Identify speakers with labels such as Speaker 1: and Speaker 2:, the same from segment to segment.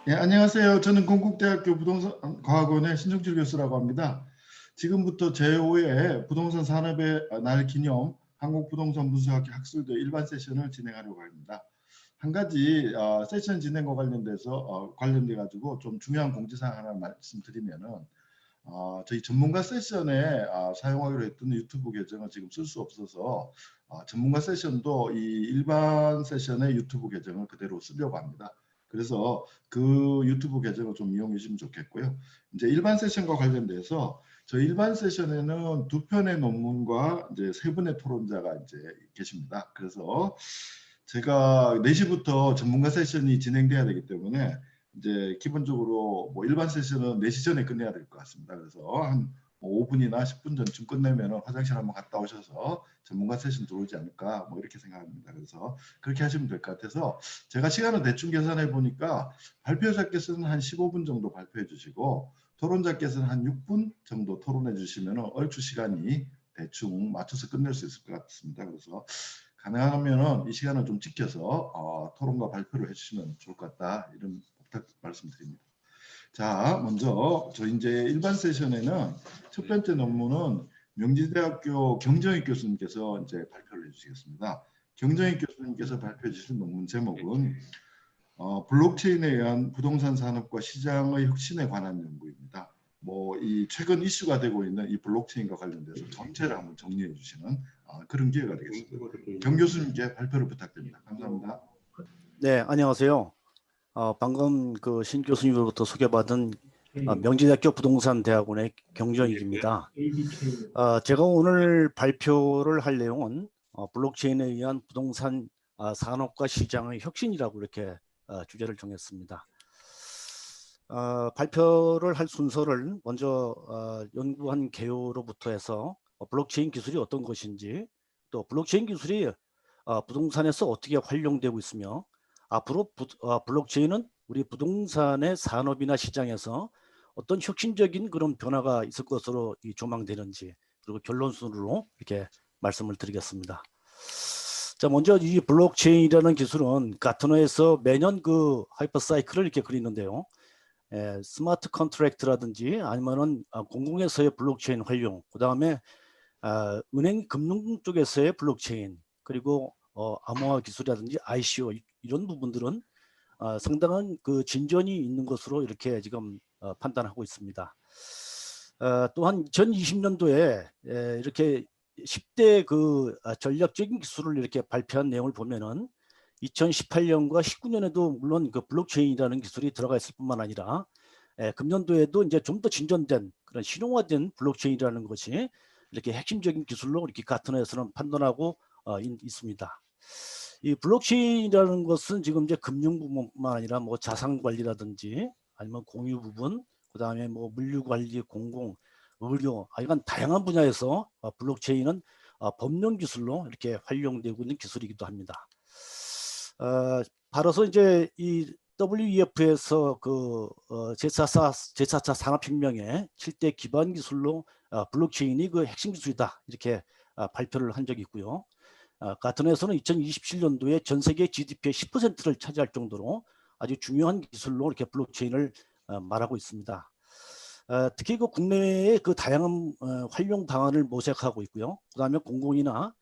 Speaker 1: 예, 안녕하세요. 저는 건국대학교 부동산과학원의 신정철 교수라고 합니다. 지금부터 제5회 부동산 산업의 날 기념 한국부동산 분석학회 학술대 일반 세션을 진행하려고 합니다. 한 가지 세션 진행과 관련돼 가지고 좀 중요한 공지사항 하나 말씀드리면은 저희 전문가 세션에 사용하기로 했던 유튜브 계정을 지금 쓸 수 없어서 전문가 세션도 이 일반 세션의 유튜브 계정을 그대로 쓰려고 합니다. 그래서 그 유튜브 계정을 좀 이용해 주시면 좋겠고요. 이제 일반 세션과 관련돼서 저희 일반 세션에는 두 편의 논문과 이제 세 분의 토론자가 이제 계십니다. 그래서 제가 4시부터 전문가 세션이 진행돼야 되기 때문에 이제 기본적으로 뭐 일반 세션은 4시 전에 끝내야 될 것 같습니다. 그래서 한 5분이나 10분 전쯤 끝내면 화장실 한번 갔다 오셔서 전문가 세션 들어오지 않을까 뭐 이렇게 생각합니다. 그래서 그렇게 하시면 될 것 같아서 제가 시간을 대충 계산해 보니까 발표자께서는 한 15분 정도 발표해 주시고 토론자께서는 한 6분 정도 토론해 주시면 얼추 시간이 대충 맞춰서 끝낼 수 있을 것 같습니다. 그래서 가능하면 이 시간을 좀 지켜서 토론과 발표를 해주시면 좋을 것 같다 이런 부탁 말씀드립니다. 자, 먼저 저 이제 일반 세션에는 첫 번째 논문은 명지대학교 경정익 교수님께서 이제 발표를 해주시겠습니다. 경정익 교수님께서 발표해 주신 논문 제목은 블록체인에 의한 부동산 산업과 시장의 혁신에 관한 연구입니다. 뭐 이 최근 이슈가 되고 있는 이 블록체인과 관련돼서 전체를 한번 정리해 주시는 그런 기회가 되겠습니다. 경 교수님께 발표를 부탁드립니다. 감사합니다.
Speaker 2: 네, 안녕하세요. 방금 그 신 교수님으로부터 소개받은 명지대학교 부동산대학원의 경정익입니다. 제가 오늘 발표를 할 내용은 블록체인에 의한 부동산 산업과 시장의 혁신이라고 이렇게 주제를 정했습니다. 발표를 할 순서를 먼저 연구한 개요로부터 해서 블록체인 기술이 어떤 것인지, 또 블록체인 기술이 부동산에서 어떻게 활용되고 있으며 앞으로 블록체인은 우리 부동산의 산업이나 시장에서 어떤 혁신적인 그런 변화가 있을 것으로 조망되는지, 그리고 결론순으로 이렇게 말씀을 드리겠습니다. 자, 먼저 이 블록체인이라는 기술은 가트너에서 매년 그 하이퍼사이클을 이렇게 그리는데요. 스마트 컨트랙트라든지 아니면은 공공에서의 블록체인 활용, 그 다음에 은행 금융 쪽에서의 블록체인, 그리고 암호화 기술이라든지 ICO 이런 부분들은 상당한 그 진전이 있는 것으로 이렇게 지금 판단하고 있습니다. 또한 2020년도에 이렇게 10대 그 전략적인 기술을 이렇게 발표한 내용을 보면은 2018년과 19년에도 물론 그 블록체인이라는 기술이 들어가 있을 뿐만 아니라 금년도에도 이제 좀 더 진전된 그런 실용화된 블록체인이라는 것이 이렇게 핵심적인 기술로 이렇게 가트너에서는 판단하고 있습니다. 이 블록체인이라는 것은 지금 이제 금융 부분뿐만 아니라 뭐 자산 관리라든지 아니면 공유 부분, 그 다음에 뭐 물류 관리, 공공, 의료, 이건 다양한 분야에서 블록체인은 법령 기술로 이렇게 활용되고 있는 기술이기도 합니다. 바로서 이제 이 WEF에서 그 제4차 산업혁명의 7대 기반 기술로 블록체인이 그 핵심 기술이다 이렇게 발표를 한 적이 있고요. 가트너에서는 2027년도에 전 세계 GDP의 10%를 차지할 정도로 아주 중요한 기술로 이렇게 블록체인을 말하고 있습니다. 특히 그 국내의 그 다양한 활용 방안을 모색하고 있고요. 그다음에 공공이나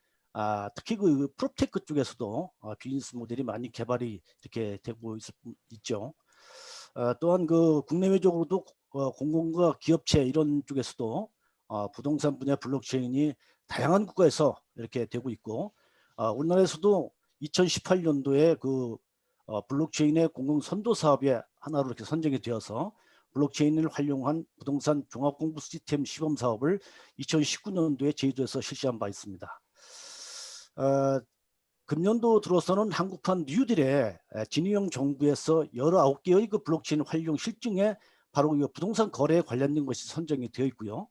Speaker 2: 특히 그 프로테크 쪽에서도 비즈니스 모델이 많이 개발이 이렇게 되고 있죠. 또한 그 국내외적으로도 공공과 기업체 이런 쪽에서도 부동산 분야 블록체인이 다양한 국가에서 이렇게 되고 있고, 우리나라에서도 2018년도에 그 블록체인의 공공 선도 사업의 하나로 이렇게 선정이 되어서 블록체인을 활용한 부동산 종합공부 시스템 시범 사업을 2019년도에 제주도에서 실시한 바 있습니다. 금년도 들어서는 한국판 뉴딜에 진위형 정부에서 19개의 그 블록체인 활용 실증에 바로 이 부동산 거래에 관련된 것이 선정이 되어 있고요.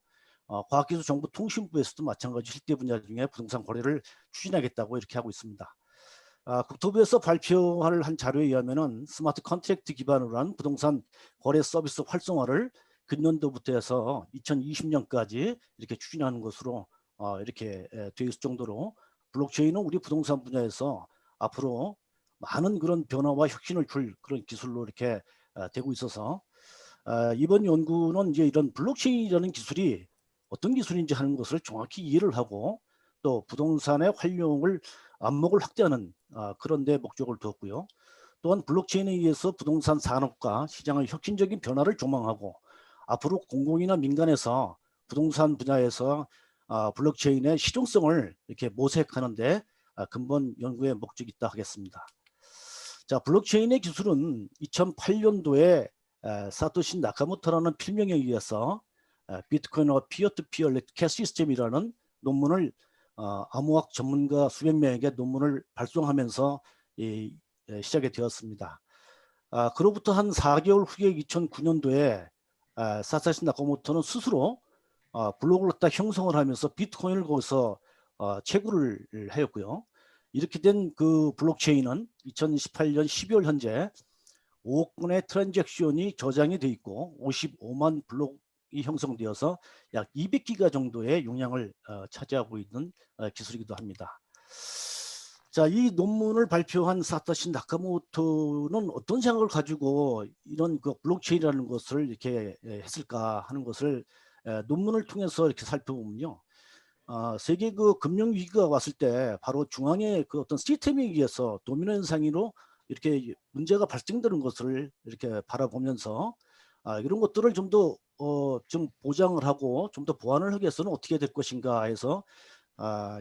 Speaker 2: 과학기술정보통신부에서도 마찬가지 실대 분야 중에 부동산 거래를 추진하겠다고 이렇게 하고 있습니다. 국토부에서 발표를 한 자료에 의하면은 스마트 컨트랙트 기반으로 한 부동산 거래 서비스 활성화를 금년도부터 해서 2020년까지 이렇게 추진하는 것으로 이렇게 되어 있을 정도로 블록체인은 우리 부동산 분야에서 앞으로 많은 그런 변화와 혁신을 줄 그런 기술로 이렇게 되고 있어서 이번 연구는 이제 이런 블록체인이라는 기술이 어떤 기술인지 하는 것을 정확히 이해를 하고 또 부동산의 활용을 안목을 확대하는 그런 데 목적을 두었고요. 또한 블록체인에 의해서 부동산 산업과 시장의 혁신적인 변화를 조망하고 앞으로 공공이나 민간에서 부동산 분야에서 블록체인의 실용성을 이렇게 모색하는데 근본 연구의 목적이 있다 하겠습니다. 자, 블록체인의 기술은 2008년도에 사토시 나카모토라는 필명에 의해서 비트코인과 피어투피어 캐시 시스템이라는 논문을 암호학 전문가 수백 명에게 논문을 발송하면서 시작이 되었습니다. 그로부터 한 4개월 후에 2009년도에 사토시 나카모토는 스스로 블록을 갖다 형성을 하면서 비트코인을 거기서 채굴을 하였고요. 이렇게 된 그 블록체인은 2018년 12월 현재 5억 건의 트랜잭션이 저장이 돼 있고 55만 블록이 형성되어서 약 200기가 정도의 용량을 차지하고 있는 기술이기도 합니다. 자, 이 논문을 발표한 사토시 나카모토는 어떤 생각을 가지고 이런 그 블록체인이라는 것을 이렇게 했을까 하는 것을 논문을 통해서 이렇게 살펴보면요. 세계 그 금융 위기가 왔을 때 바로 중앙의 그 어떤 시스템에 의해서 도미노 현상으로 이렇게 문제가 발생되는 것을 이렇게 바라보면서 이런 것들을 좀 더 좀 보장을 하고 좀 더 보완을 하기 위해서는 어떻게 될 것인가 해서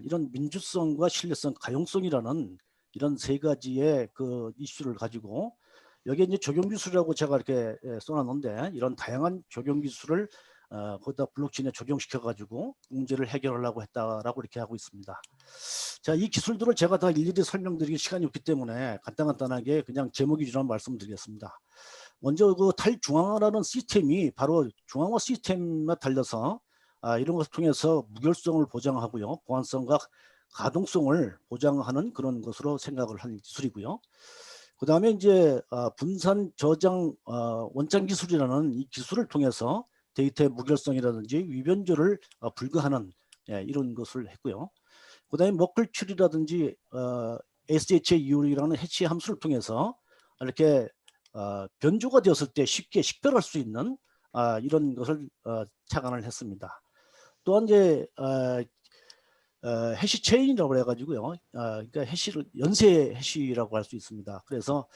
Speaker 2: 이런 민주성과 신뢰성, 가용성이라는 이런 세 가지의 그 이슈를 가지고 여기에 이제 적용 기술이라고 제가 이렇게 써놨는데 이런 다양한 적용 기술을 거기다 블록체인에 적용시켜 가지고 문제를 해결하려고 했다라고 이렇게 하고 있습니다. 자, 이 기술들을 제가 다 일일이 설명드리기 시간이 없기 때문에 간단하게 그냥 제목 위주로 말씀드리겠습니다. 먼저 그 탈중앙화라는 시스템이 바로 중앙화 시스템에 달려서 이런 것을 통해서 무결성을 보장하고요, 보안성과 가동성을 보장하는 그런 것으로 생각을 하는 기술이고요. 그 다음에 이제 분산 저장 원장 기술이라는 이 기술을 통해서 데이터의 무결성이라든지 위변조를 불가하는 이런 것을 했고요. 그 다음에 머클출이라든지 SHAU라는 해치 함수를 통해서 이렇게 변조가 되었을 때 쉽게 식별할 수 있는 이런 것을 착안을 했습니다. 또한 이제 해시 체인이라고 해가지고요. 그러니까 해시를 연쇄 해시라고 할 수 있습니다. 그래서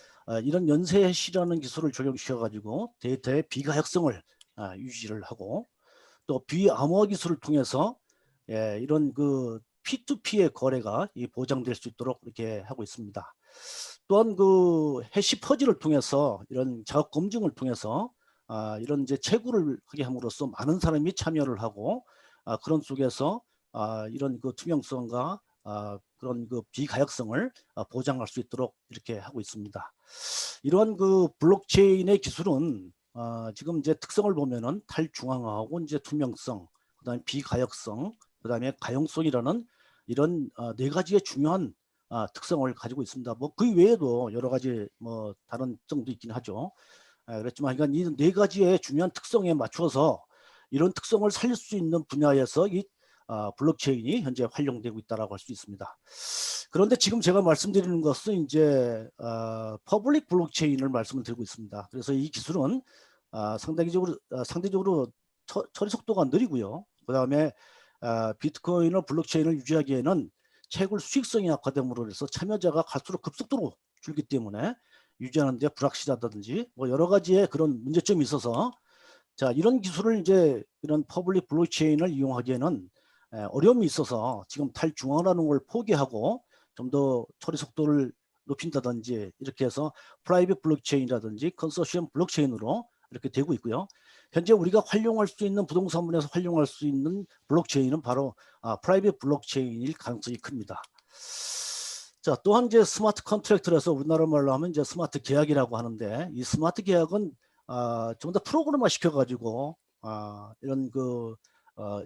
Speaker 2: 이런 연쇄 해시라는 기술을 적용시켜가지고 데이터의 비가역성을 유지를 하고 또 비암호화 기술을 통해서 이런 그 P2P의 거래가 보장될 수 있도록 이렇게 하고 있습니다. 또한 그 해시 퍼즐을 통해서 이런 자격 검증을 통해서 이런 이제 채굴을 하게 함으로써 많은 사람이 참여를 하고 그런 속에서 이런 그 투명성과 그런 그 비가역성을 보장할 수 있도록 이렇게 하고 있습니다. 이러한 그 블록체인의 기술은 지금 이제 특성을 보면은 탈중앙화하고 이제 투명성, 그다음에 비가역성, 그다음에 가용성이라는 이런 네 가지의 중요한 특성을 가지고 있습니다. 뭐 그 외에도 여러 가지 뭐 다른 특성도 있긴 하죠. 그렇지만 그러니까 이 네 가지의 중요한 특성에 맞춰서 이런 특성을 살릴 수 있는 분야에서 이 블록체인이 현재 활용되고 있다라고 할 수 있습니다. 그런데 지금 제가 말씀드리는 것은 이제 퍼블릭 블록체인을 말씀을 드리고 있습니다. 그래서 이 기술은 상대적으로 처리 속도가 느리고요. 그 다음에 비트코인을 블록체인을 유지하기에는 채굴 수익성이 악화됨으로 해서 참여자가 갈수록 급속도로 줄기 때문에 유지하는 데 불확실하다든지 뭐 여러 가지의 그런 문제점이 있어서 자, 이런 기술을 이제 이런 퍼블릭 블록체인을 이용하기에는 어려움이 있어서 지금 탈중앙화라는 걸 포기하고 좀 더 처리 속도를 높인다든지 이렇게 해서 프라이빗 블록체인이라든지 컨소시엄 블록체인으로 이렇게 되고 있고요. 현재 우리가 활용할 수 있는 부동산분에서 활용할 수 있는 블록체인은 바로 프라이빗 블록체인일 가능성이 큽니다. 자, 또한 이제 스마트 컨트랙트라서 우리나라 말로 하면 이제 스마트 계약이라고 하는데 이 스마트 계약은 좀 더 프로그램화 시켜가지고 이런 그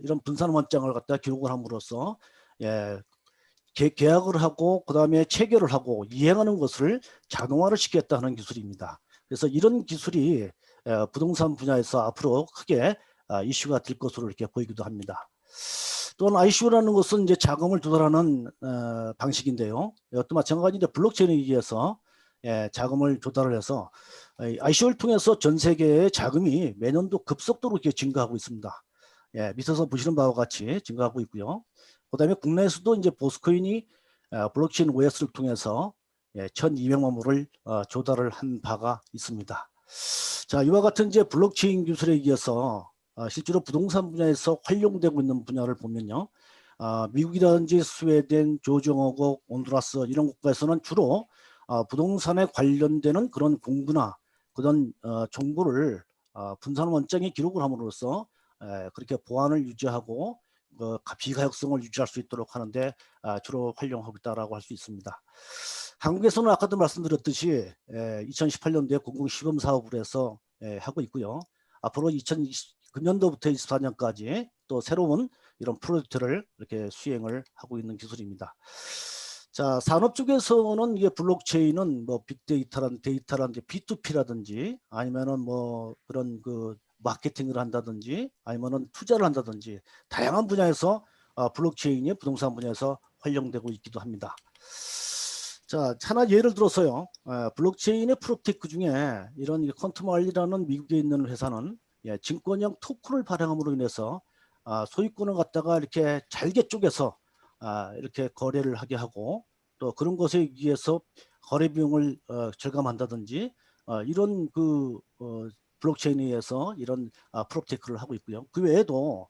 Speaker 2: 이런 분산 원장을 갖다 기록을 함으로써 계약을 하고 그 다음에 체결을 하고 이행하는 것을 자동화를 시켰다는 기술입니다. 그래서 이런 기술이 부동산 분야에서 앞으로 크게 이슈가 될 것으로 이렇게 보이기도 합니다. 또한 ICO라는 것은 이제 자금을 조달하는 방식인데요. 이것도 마찬가지로 블록체인에 의해서 자금을 조달을 해서 ICO를 통해서 전 세계의 자금이 매년도 급속도로 이렇게 증가하고 있습니다. 밑에서 보시는 바와 같이 증가하고 있고요. 그다음에 국내에서도 이제 보스코인이 블록체인 OS를 통해서 1,200만 불을 조달을 한 바가 있습니다. 자, 이와 같은 이제 블록체인 기술에 의해서 실제로 부동산 분야에서 활용되고 있는 분야를 보면요. 미국이라든지 스웨덴, 조정어국, 온두라스 이런 국가에서는 주로 부동산에 관련되는 그런 공부나 그런 정보를 분산 원장에 기록을 함으로써 그렇게 보안을 유지하고 비가역성을 유지할 수 있도록 하는데 주로 활용하고 있다라고 할 수 있습니다. 한국에서는 아까도 말씀드렸듯이 2018년도에 공공시범 사업을 해서 하고 있고요. 앞으로 2029년도부터 24년까지 또 새로운 이런 프로젝트를 이렇게 수행을 하고 있는 기술입니다. 자, 산업 쪽에서는 이게 블록체인은 뭐 빅데이터라든지 B2P라든지 아니면은 뭐 그런 그 마케팅을 한다든지 아니면은 투자를 한다든지 다양한 분야에서 블록체인이 부동산 분야에서 활용되고 있기도 합니다. 자, 하나 예를 들어서요. 블록체인의 프로테크 중에 이런 퀀텀알리라는 미국에 있는 회사는 증권형 토큰을 발행함으로 인해서 소유권을 갖다가 이렇게 잘게 쪼개서 이렇게 거래를 하게 하고 또 그런 것에 의해서 거래 비용을 절감한다든지 이런 그 블록체인에 의해서 이런 프로테크를 하고 있고요. 그 외에도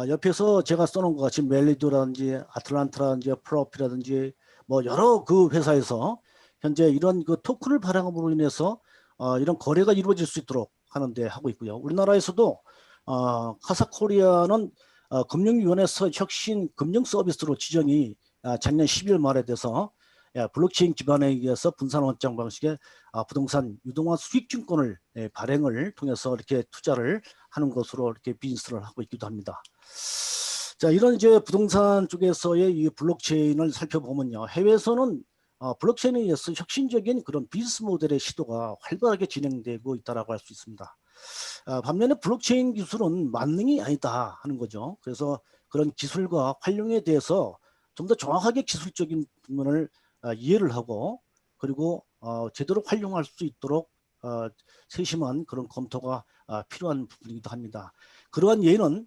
Speaker 2: 옆에서 제가 써놓은 것 같이 멜리도라든지 아틀란타라든지 프로피라든지 뭐 여러 그 회사에서 현재 이런 그 토큰을 발행함으로 인해서 이런 거래가 이루어질 수 있도록 하는데 하고 있고요. 우리나라에서도 카사코리아는 금융위원회에서 혁신 금융 서비스로 지정이 작년 12월 말에 돼서 블록체인 기반에 의해서 분산 원장 방식의 부동산 유동화 수익증권을 발행을 통해서 이렇게 투자를 하는 것으로 이렇게 비즈니스를 하고 있기도 합니다. 자, 이런 이제 부동산 쪽에서의 이 블록체인을 살펴보면요, 해외에서는 블록체인에 의해서 혁신적인 그런 비즈니스 모델의 시도가 활발하게 진행되고 있다라고 할 수 있습니다. 반면에 블록체인 기술은 만능이 아니다 하는 거죠. 그래서 그런 기술과 활용에 대해서 좀 더 정확하게 기술적인 부분을 이해를 하고 그리고 제대로 활용할 수 있도록 세심한 그런 검토가 필요한 부분이기도 합니다. 그러한 예는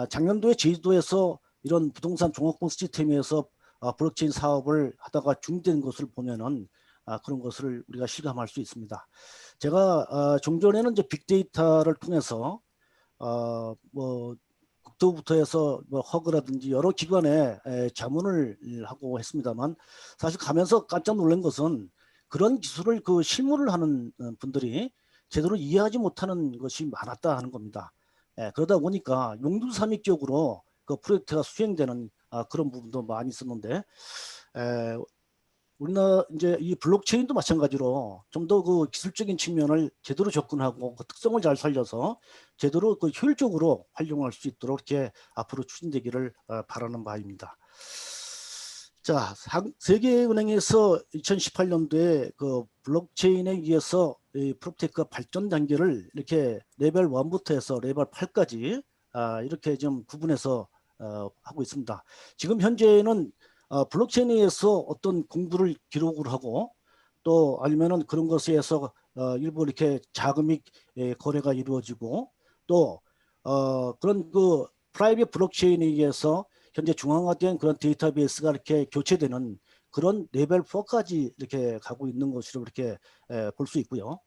Speaker 2: 작년도에 제주도에서 이런 부동산 종합권 시스템에서 블록체인 사업을 하다가 중단된 것을 보면은 그런 것을 우리가 실감할 수 있습니다. 제가 종전에는 이제 빅데이터를 통해서 뭐 국토부터 해서 뭐 허그라든지 여러 기관에 자문을 하고 했습니다만 사실 가면서 깜짝 놀란 것은 그런 기술을 그 실무를 하는 분들이 제대로 이해하지 못하는 것이 많았다 하는 겁니다. 그러다 보니까 용두사미격으로 그 프로젝트가 수행되는 그런 부분도 많이 있었는데 우리나라 이제 이 블록체인도 마찬가지로 좀 더 그 기술적인 측면을 제대로 접근하고 그 특성을 잘 살려서 제대로 그 효율적으로 활용할 수 있도록 이렇게 앞으로 추진되기를 바라는 바입니다. 자, 세계은행에서 2018년도에 그 블록체인에 의해서 이 프로테크 발전 단계를 이렇게 레벨 1부터 해서 레벨 8까지 이렇게 좀 구분해서 하고 있습니다. 지금 현재는 블록체인에 의해서 어떤 공부를 기록을 하고 또 아니면은 그런 것에 의해서 일부 이렇게 자금이 거래가 이루어지고 또 그런 그 프라이빗 블록체인에 의해서 현재 중앙화된 그런 데이터베이스가 이렇게 교체되는 그런 레벨 4까지 이렇게 가고 있는 것으로 이렇게 볼 수 있고요.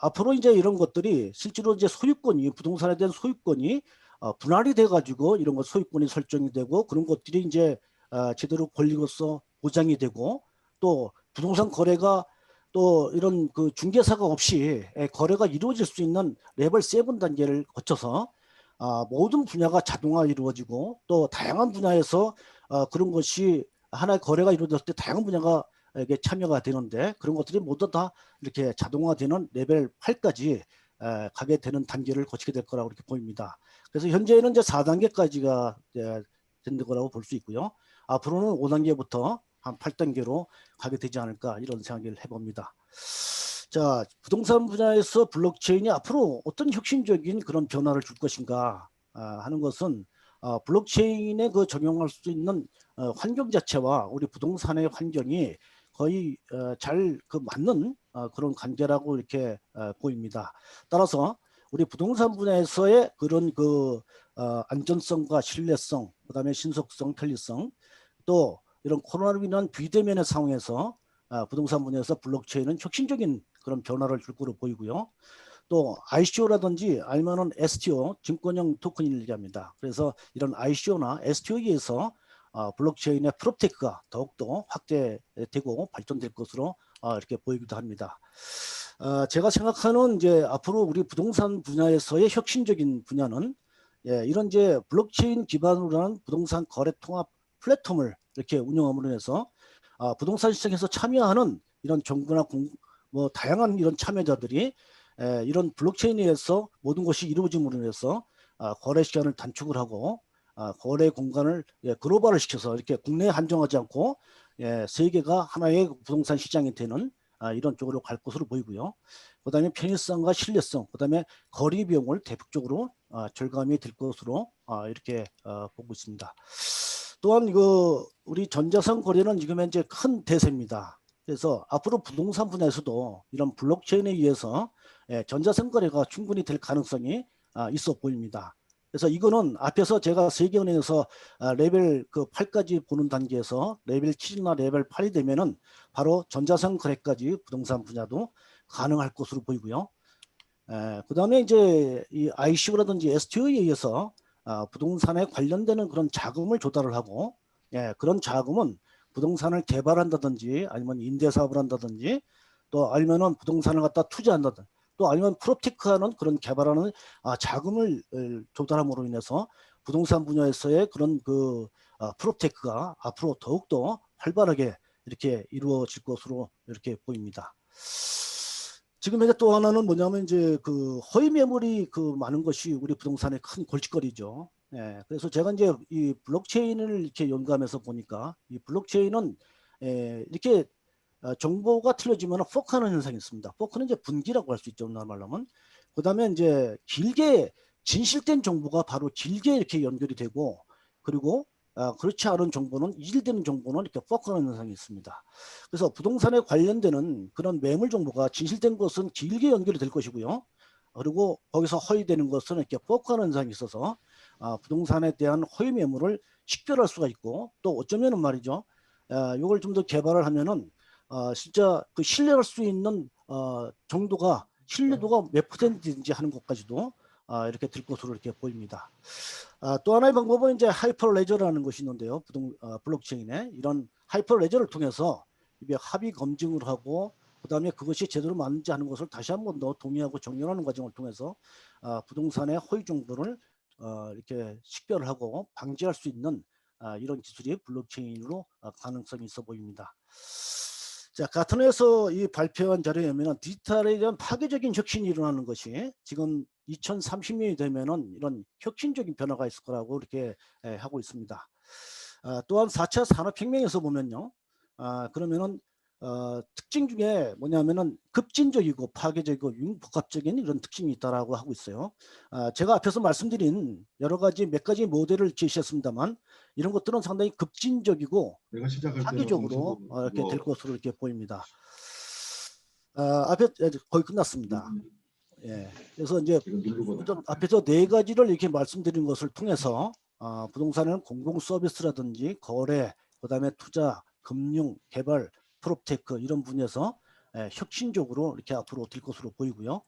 Speaker 2: 앞으로 이제 이런 것들이 실제로 이제 소유권이 부동산에 대한 소유권이 분할이 돼 가지고 이런 것 소유권이 설정이 되고 그런 것들이 이제 제대로 권리로서 보장이 되고 또 부동산 거래가 또 이런 그 중개사가 없이 거래가 이루어질 수 있는 레벨 7 단계를 거쳐서 모든 분야가 자동화 이루어지고 또 다양한 분야에서 그런 것이 하나의 거래가 이루어졌을 때 다양한 분야가 이게 참여가 되는데 그런 것들이 모두 다 이렇게 자동화되는 레벨 8까지 가게 되는 단계를 거치게 될 거라고 이렇게 보입니다. 그래서 현재는 이제 4단계까지가 된 거라고 볼 수 있고요. 앞으로는 5단계부터 한 8단계로 가게 되지 않을까 이런 생각을 해봅니다. 자, 부동산 분야에서 블록체인이 앞으로 어떤 혁신적인 그런 변화를 줄 것인가 하는 것은 블록체인에 그 적용할 수 있는 환경 자체와 우리 부동산의 환경이 거의 잘 그 맞는 그런 관계라고 이렇게 보입니다. 따라서 우리 부동산 분야에서의 그런 그 안전성과 신뢰성, 그다음에 신속성, 편리성, 또 이런 코로나로 인한 비대면의 상황에서 부동산 분야에서 블록체인은 혁신적인 그런 변화를 줄 거로 보이고요. 또 ICO라든지 아니면은 STO, 증권형 토큰을 얘기합니다. 그래서 이런 ICO나 STO에 의해서 블록체인의 프로테크가 더욱더 확대되고 발전될 것으로 이렇게 보이기도 합니다. 제가 생각하는 이제 앞으로 우리 부동산 분야에서의 혁신적인 분야는 이런 이제 블록체인 기반으로 하는 부동산 거래 통합 플랫폼을 이렇게 운영함으로 해서 부동산 시장에서 참여하는 이런 정부나 뭐 다양한 이런 참여자들이 이런 블록체인에 의해서 모든 것이 이루어짐으로 인해서 거래 시간을 단축을 하고 거래 공간을 글로벌화 시켜서 이렇게 국내에 한정하지 않고 세계가 하나의 부동산 시장이 되는 이런 쪽으로 갈 것으로 보이고요. 그다음에 편의성과 신뢰성, 그다음에 거래 비용을 대폭적으로 절감이 될 것으로 이렇게 보고 있습니다. 또한 그 우리 전자상 거래는 지금 현재 큰 대세입니다. 그래서 앞으로 부동산 분야에서도 이런 블록체인에 의해서 전자상 거래가 충분히 될 가능성이 있어 보입니다. 그래서 이거는 앞에서 제가 세계은행에서 레벨 그 8까지 보는 단계에서 레벨 7이나 레벨 8이 되면은 바로 전자상 거래까지 부동산 분야도 가능할 것으로 보이고요. 그다음에 이제 이 ICO라든지 STO에 의해서 부동산에 관련되는 그런 자금을 조달을 하고 그런 자금은 부동산을 개발한다든지 아니면 임대 사업을 한다든지 또 아니면은 부동산을 갖다 투자한다든지 또 아니면 프로테크하는 그런 개발하는 자금을 조달함으로 인해서 부동산 분야에서의 그런 그 프로테크가 앞으로 더욱더 활발하게 이렇게 이루어질 것으로 이렇게 보입니다. 지금 현재 또 하나는 뭐냐면 이제 그 허위 매물이 그 많은 것이 우리 부동산의 큰 골칫거리죠. 그래서 제가 이제 이 블록체인을 이렇게 연구하면서 보니까 이 블록체인은 이렇게 정보가 틀려지면 포크하는 현상이 있습니다. 포크는 이제 분기라고 할 수 있죠. 말하면. 그다음에 이제 길게 진실된 정보가 바로 길게 이렇게 연결이 되고 그리고 그렇지 않은 정보는 이질되는 정보는 이렇게 포크하는 현상이 있습니다. 그래서 부동산에 관련되는 그런 매물 정보가 진실된 것은 길게 연결이 될 것이고요. 그리고 거기서 허위되는 것은 이렇게 포크하는 현상이 있어서 부동산에 대한 허위 매물을 식별할 수가 있고 또 어쩌면은 말이죠. 이걸 좀 더 개발을 하면은 진짜 그 신뢰할 수 있는 정도가 신뢰도가 몇 퍼센트인지 하는 것까지도 이렇게 될 것으로 이렇게 보입니다. 또 하나의 방법은 이제 하이퍼 레저라는 것이 있는데요. 블록체인에 이런 하이퍼 레저를 통해서 합의 검증을 하고 그다음에 그것이 제대로 맞는지 하는 것을 다시 한 번 더 동의하고 정렬하는 과정을 통해서 부동산의 허위 정보를 이렇게 식별하고 방지할 수 있는 이런 기술이 블록체인으로 가능성이 있어 보입니다. 자, 가트너에서 이 발표한 자료에 의하면 디지털에 대한 파괴적인 혁신이 일어나는 것이 지금 2030년이 되면은 이런 혁신적인 변화가 있을 거라고 이렇게 하고 있습니다. 또한 4차 산업혁명에서 보면요. 그러면은 특징 중에 뭐냐면은 급진적이고 파괴적이고 융복합적인 이런 특징이 있다라고 하고 있어요. 제가 앞에서 말씀드린 여러 가지 몇 가지 모델을 제시했습니다만 이런 것들은 상당히 급진적이고
Speaker 1: 내가 시작할 때는
Speaker 2: 파괴적으로
Speaker 1: 공사도
Speaker 2: 이렇게 될
Speaker 1: 뭐
Speaker 2: 것으로 이렇게 보입니다. 앞에 거의 끝났습니다. 그래서 이제
Speaker 1: 지금 누르거나
Speaker 2: 앞에서 네 가지를 이렇게 말씀드린 것을 통해서 부동산은 공공 서비스라든지 거래, 그다음에 투자, 금융, 개발, 프로테크 이런 분야에서 혁신적으로 이렇게 앞으로 될 것으로 보이고요.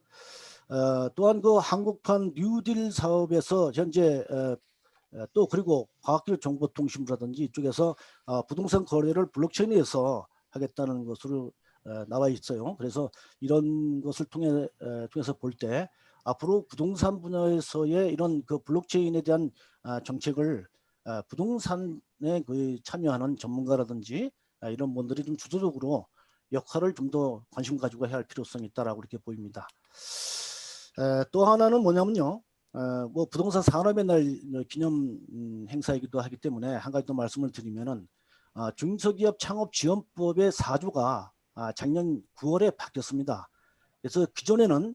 Speaker 2: 또한 그 한국판 뉴딜 사업에서 현재 또 그리고 과학기술정보통신부라든지 이쪽에서 부동산 거래를 블록체인에서 하겠다는 것으로 나와 있어요. 그래서 이런 것을 통해서 볼 때 앞으로 부동산 분야에서의 이런 그 블록체인에 대한 정책을 부동산에 그 참여하는 전문가라든지 이런 분들이 좀 주도적으로 역할을 좀 더 관심 가지고 해야 할 필요성이 있다라고 이렇게 보입니다. 또 하나는 뭐냐면요. 뭐 부동산 산업의 날 기념 행사이기도 하기 때문에 한 가지 더 말씀을 드리면은 중소기업 창업지원법의 4조가 작년 9월에 바뀌었습니다. 그래서 기존에는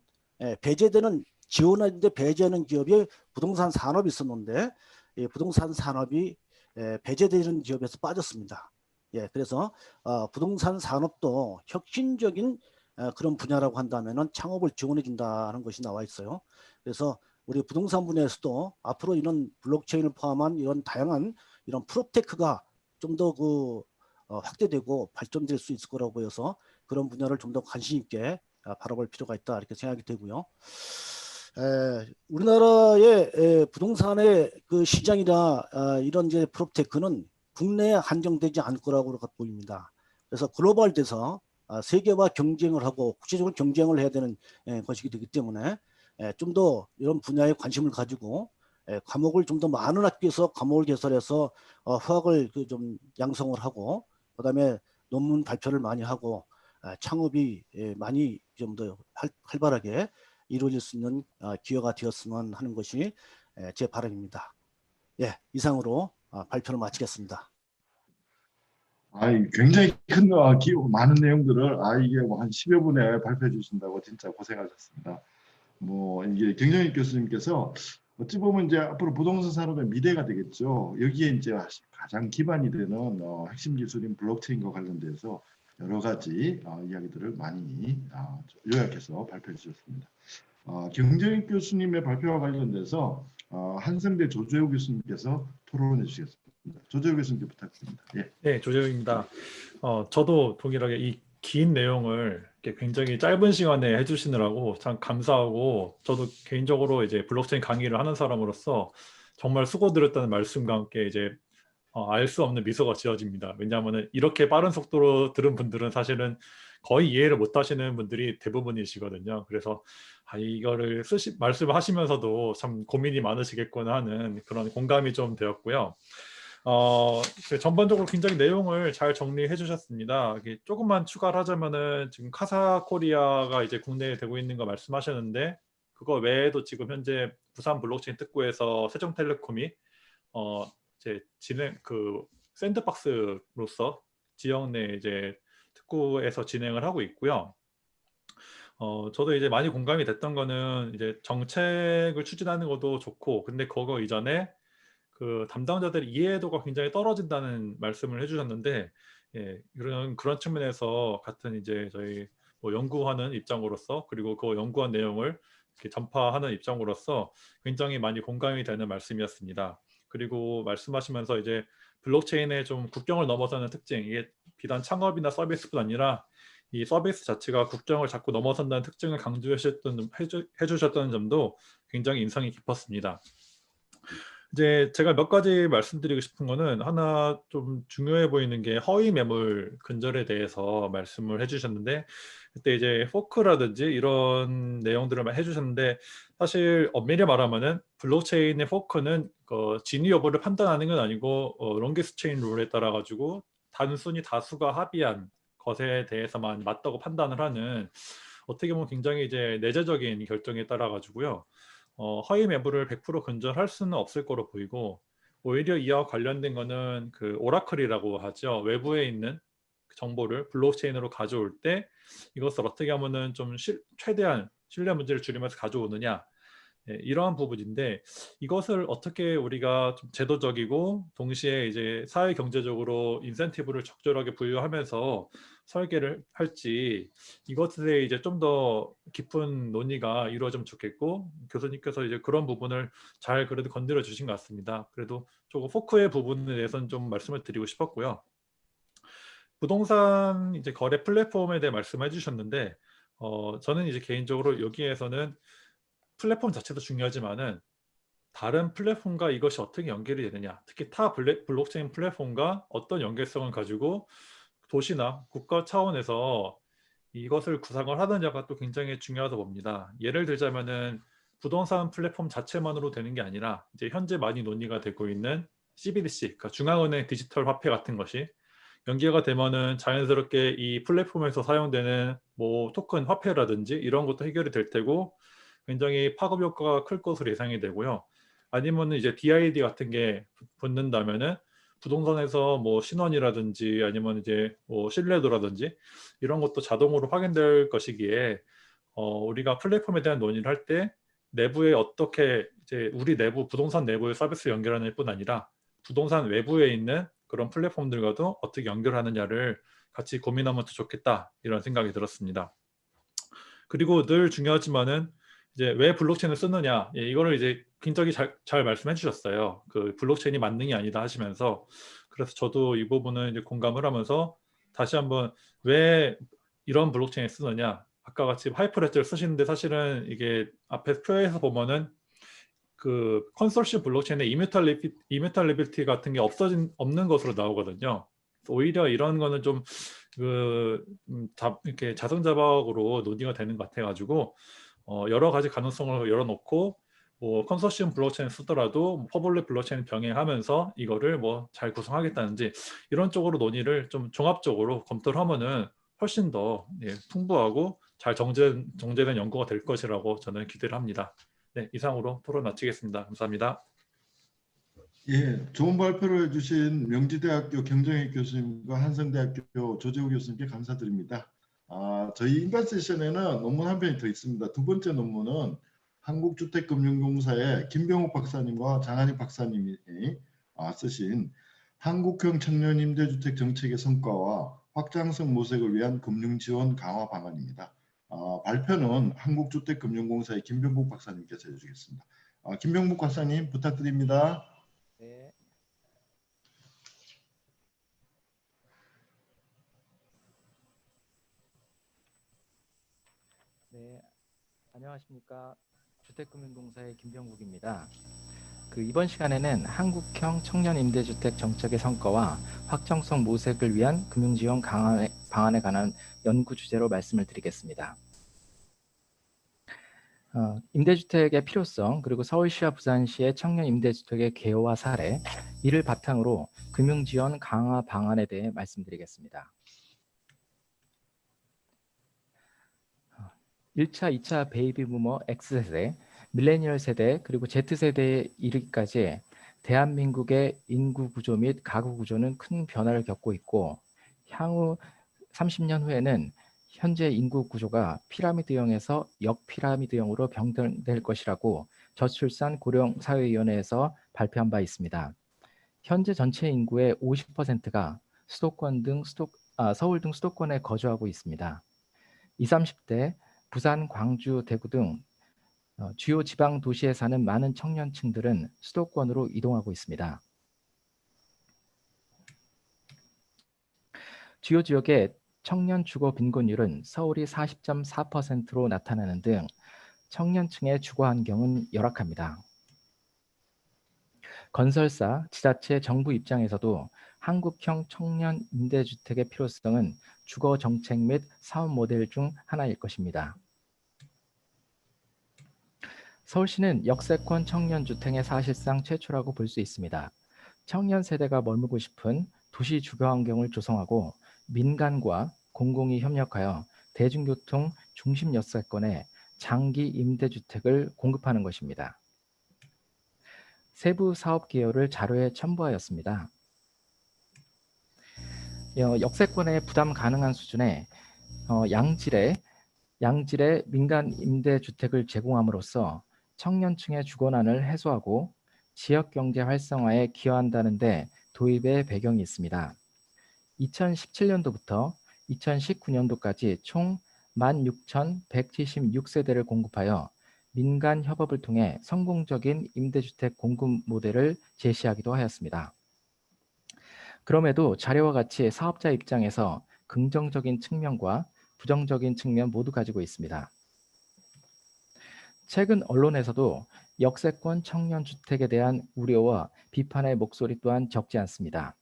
Speaker 2: 배제되는 지원하는데 배제하는 기업이 부동산 산업이 있었는데 부동산 산업이 배제되는 기업에서 빠졌습니다. 예, 그래서 부동산 산업도 혁신적인 그런 분야라고 한다면은 창업을 지원해 준다는 것이 나와 있어요. 그래서 우리 부동산 분야에서도 앞으로 이런 블록체인을 포함한 이런 다양한 이런 프로테크가 좀 더 확대되고 발전될 수 있을 거라고 보여서 그런 분야를 좀 더 관심 있게 바라볼 필요가 있다 이렇게 생각이 되고요. 우리나라의 부동산의 그 시장이나 이런 이제 프로테크는 국내에 한정되지 않을 거라고 보입니다. 그래서 글로벌돼서 세계와 경쟁을 하고 국제적으로 경쟁을 해야 되는 것이기 되기 때문에 좀 더 이런 분야에 관심을 가지고 과목을 좀 더 많은 학교에서 과목을 개설해서 후학을 그 좀 양성을 하고 그다음에 논문 발표를 많이 하고 창업이 많이 좀 더 활발하게 이루어질 수 있는 기회가 되었으면 하는 것이 제 바람입니다. 예, 이상으로 발표를 마치겠습니다.
Speaker 1: 굉장히 큰 많은 내용들을 이게 뭐한 10여 분에 발표해 주신다고 진짜 고생하셨습니다. 뭐 이게 경정익 교수님께서 어찌 보면 이제 앞으로 부동산 산업의 미래가 되겠죠. 여기에 이제 가장 기반이 되는 핵심 기술인 블록체인과 관련돼서 여러 가지 이야기들을 많이 요약해서 발표해 주셨습니다. 경정익 교수님의 발표와 관련돼서 한성대 조재호 교수님께서 토론해 주시겠습니다. 조재호 교수님께 부탁드립니다. 예.
Speaker 3: 네, 조재욱입니다. 저도 동일하게 이 긴 내용을 이렇게 굉장히 짧은 시간에 해주시느라고 참 감사하고, 저도 개인적으로 이제 블록체인 강의를 하는 사람으로서 정말 수고드렸다는 말씀과 함께 이제 알 수 없는 미소가 지어집니다. 왜냐하면 이렇게 빠른 속도로 들은 분들은 사실은 거의 이해를 못 하시는 분들이 대부분이시거든요. 그래서 이거를 말씀하시면서도 참 고민이 많으시겠구나 하는 그런 공감이 좀 되었고요. 전반적으로 굉장히 내용을 잘 정리해 주셨습니다. 조금만 추가를 하자면은 지금 카사 코리아가 이제 국내에 되고 있는 거 말씀하셨는데, 그거 외에도 지금 현재 부산 블록체인 특구에서 세종텔레콤이 이제 샌드박스로서 지역 내 이제 특구에서 진행을 하고 있고요. 저도 이제 많이 공감이 됐던 거는 이제 정책을 추진하는 것도 좋고, 근데 그거 이전에 그 담당자들의 이해도가 굉장히 떨어진다는 말씀을 해주셨는데, 예, 그런 측면에서 같은 이제 저희 뭐 연구하는 입장으로서, 그리고 그 연구한 내용을 이렇게 전파하는 입장으로서 굉장히 많이 공감이 되는 말씀이었습니다. 그리고 말씀하시면서 이제 블록체인의 좀 국경을 넘어서는 특징, 이게 비단 창업이나 서비스뿐 아니라 이 서비스 자체가 국경을 자꾸 넘어선다는 특징을 해주셨던 점도 굉장히 인상이 깊었습니다. 이제 제가 몇 가지 말씀드리고 싶은 거는, 하나 좀 중요해 보이는 게 허위 매물 근절에 대해서 말씀을 해주셨는데, 그때 이제 포크라든지 이런 내용들을 해주셨는데, 사실 엄밀히 말하면은 블록체인의 포크는 진위 여부를 판단하는 건 아니고 롱기스트 체인 룰에 따라 가지고 단순히 다수가 합의한 것에 대해서만 맞다고 판단을 하는, 어떻게 보면 굉장히 이제 내재적인 결정에 따라 가지고요. 허위 매물을 100% 근절할 수는 없을 거로 보이고, 오히려 이와 관련된 거는 그 오라클이라고 하죠. 외부에 있는 정보를 블록체인으로 가져올 때 이것을 어떻게 하면은 좀 최대한 신뢰 문제를 줄이면서 가져오느냐, 이러한 부분인데, 이것을 어떻게 우리가 좀 제도적이고 동시에 이제 사회 경제적으로 인센티브를 적절하게 부여하면서 설계를 할지, 이것에 이제 좀 더 깊은 논의가 이루어지면 좋겠고, 교수님께서 이제 그런 부분을 잘 그래도 건드려 주신 것 같습니다. 그래도 조금 포크의 부분에 대해서는 좀 말씀을 드리고 싶었고요. 부동산 이제 거래 플랫폼에 대해 말씀해 주셨는데, 저는 이제 개인적으로 여기에서는 플랫폼 자체도 중요하지만은 다른 플랫폼과 이것이 어떻게 연결이 되느냐, 특히 타 블록체인 플랫폼과 어떤 연결성을 가지고 도시나 국가 차원에서 이것을 구상을 하느냐가 또 굉장히 중요하다고 봅니다. 예를 들자면은 부동산 플랫폼 자체만으로 되는 게 아니라, 이제 현재 많이 논의가 되고 있는 CBDC, 그러니까 중앙은행 디지털 화폐 같은 것이 연계가 되면은 자연스럽게 이 플랫폼에서 사용되는 뭐 토큰 화폐라든지 이런 것도 해결이 될 테고, 굉장히 파급 효과가 클 것으로 예상이 되고요. 아니면 이제 DID 같은 게 붙는다면은 부동산에서 뭐 신원이라든지 아니면 이제 뭐 신뢰도라든지 이런 것도 자동으로 확인될 것이기에, 우리가 플랫폼에 대한 논의를 할 때 내부에 어떻게 이제 우리 내부 부동산 내부의 서비스 연결하는 뿐 아니라 부동산 외부에 있는 그런 플랫폼들과도 어떻게 연결하느냐를 같이 고민하면 더 좋겠다 이런 생각이 들었습니다. 그리고 늘 중요하지만은 이제 왜 블록체인을 쓰느냐 이거를 이제 굉장히 잘 말씀해 주셨어요. 그 블록체인이 만능이 아니다 하시면서 그래서 저도 이 부분은 이제 공감을 하면서 다시 한번 왜 이런 블록체인을 쓰느냐 아까 같이 하이퍼레저를 쓰시는데 사실은 이게 앞에 표에서 보면은 그 컨소시엄 블록체인의 이뮤탈리비티 같은 게 없는 것으로 나오거든요. 오히려 이런 거는 좀 이렇게 자승자박으로 논의가 되는 것 같아가지고 여러 가지 가능성을 열어놓고 뭐 컨소시엄 블록체인 쓰더라도 퍼블릭 블록체인 병행하면서 이거를 뭐 잘 구성하겠다는지 이런 쪽으로 논의를 좀 종합적으로 검토를 하면은 훨씬 더 풍부하고 잘 정제된 연구가 될 것이라고 저는 기대를 합니다. 네, 이상으로 토론 마치겠습니다. 감사합니다.
Speaker 1: 예, 좋은 발표를 해주신 명지대학교 경정희 교수님과 한성대학교 조재우 교수님께 감사드립니다. 저희 인간 세션에는 논문 한 편이 더 있습니다. 두 번째 논문은 한국주택금융공사의 김병욱 박사님과 장한익 박사님이 쓰신 한국형 청년임대주택 정책의 성과와 확장성 모색을 위한 금융지원 강화 방안입니다. 발표는 한국주택금융공사의 김병국 박사님께서 해주시겠습니다. 김병국 박사님 부탁드립니다.
Speaker 4: 네. 네, 안녕하십니까. 주택금융공사의 김병국입니다. 이번 시간에는 한국형 청년임대주택 정책의 성과와 확정성 모색을 위한 금융지원 강화 방안에 관한 연구 주제로 말씀을 드리겠습니다. 임대주택의 필요성 그리고 서울시와 부산시의 청년 임대주택의 개요와 사례 이를 바탕으로 금융지원 강화 방안에 대해 말씀드리겠습니다. 1차, 2차 베이비부머 X세대, 밀레니얼 세대 그리고 Z세대에 이르기까지 대한민국의 인구 구조 및 가구 구조는 큰 변화를 겪고 있고 향후 30년 후에는 현재 인구 구조가 피라미드형에서 역피라미드형으로 변경될 것이라고 저출산 고령사회위원회에서 발표한 바 있습니다. 현재 전체 인구의 50%가 서울 등 수도권에 거주하고 있습니다. 20, 30대 부산, 광주, 대구 등 주요 지방 도시에 사는 많은 청년층들은 수도권으로 이동하고 있습니다. 주요 지역의 청년 주거 빈곤율은 서울이 40.4%로 나타나는 등 청년층의 주거 환경은 열악합니다. 건설사, 지자체, 정부 입장에서도 한국형 청년 임대주택의 필요성은 주거 정책 및 사업 모델 중 하나일 것입니다. 서울시는 역세권 청년주택의 사실상 최초라고 볼 수 있습니다. 청년 세대가 머물고 싶은 도시 주거 환경을 조성하고 민간과 공공이 협력하여 대중교통 중심 역세권에 장기 임대주택을 공급하는 것입니다. 세부 사업 개요를 자료에 첨부하였습니다. 역세권에 부담 가능한 수준의 양질의 민간 임대주택을 제공함으로써 청년층의 주거난을 해소하고 지역경제 활성화에 기여한다는 데 도입의 배경이 있습니다. 2017년도부터 2019년도까지 총 16,176세대를 공급하여 민간 협업을 통해 성공적인 임대주택 공급 모델을 제시하기도 하였습니다. 그럼에도 자료와 같이 사업자 입장에서 긍정적인 측면과 부정적인 측면 모두 가지고 있습니다. 최근 언론에서도 역세권 청년주택에 대한 우려와 비판의 목소리 또한 적지 않습니다.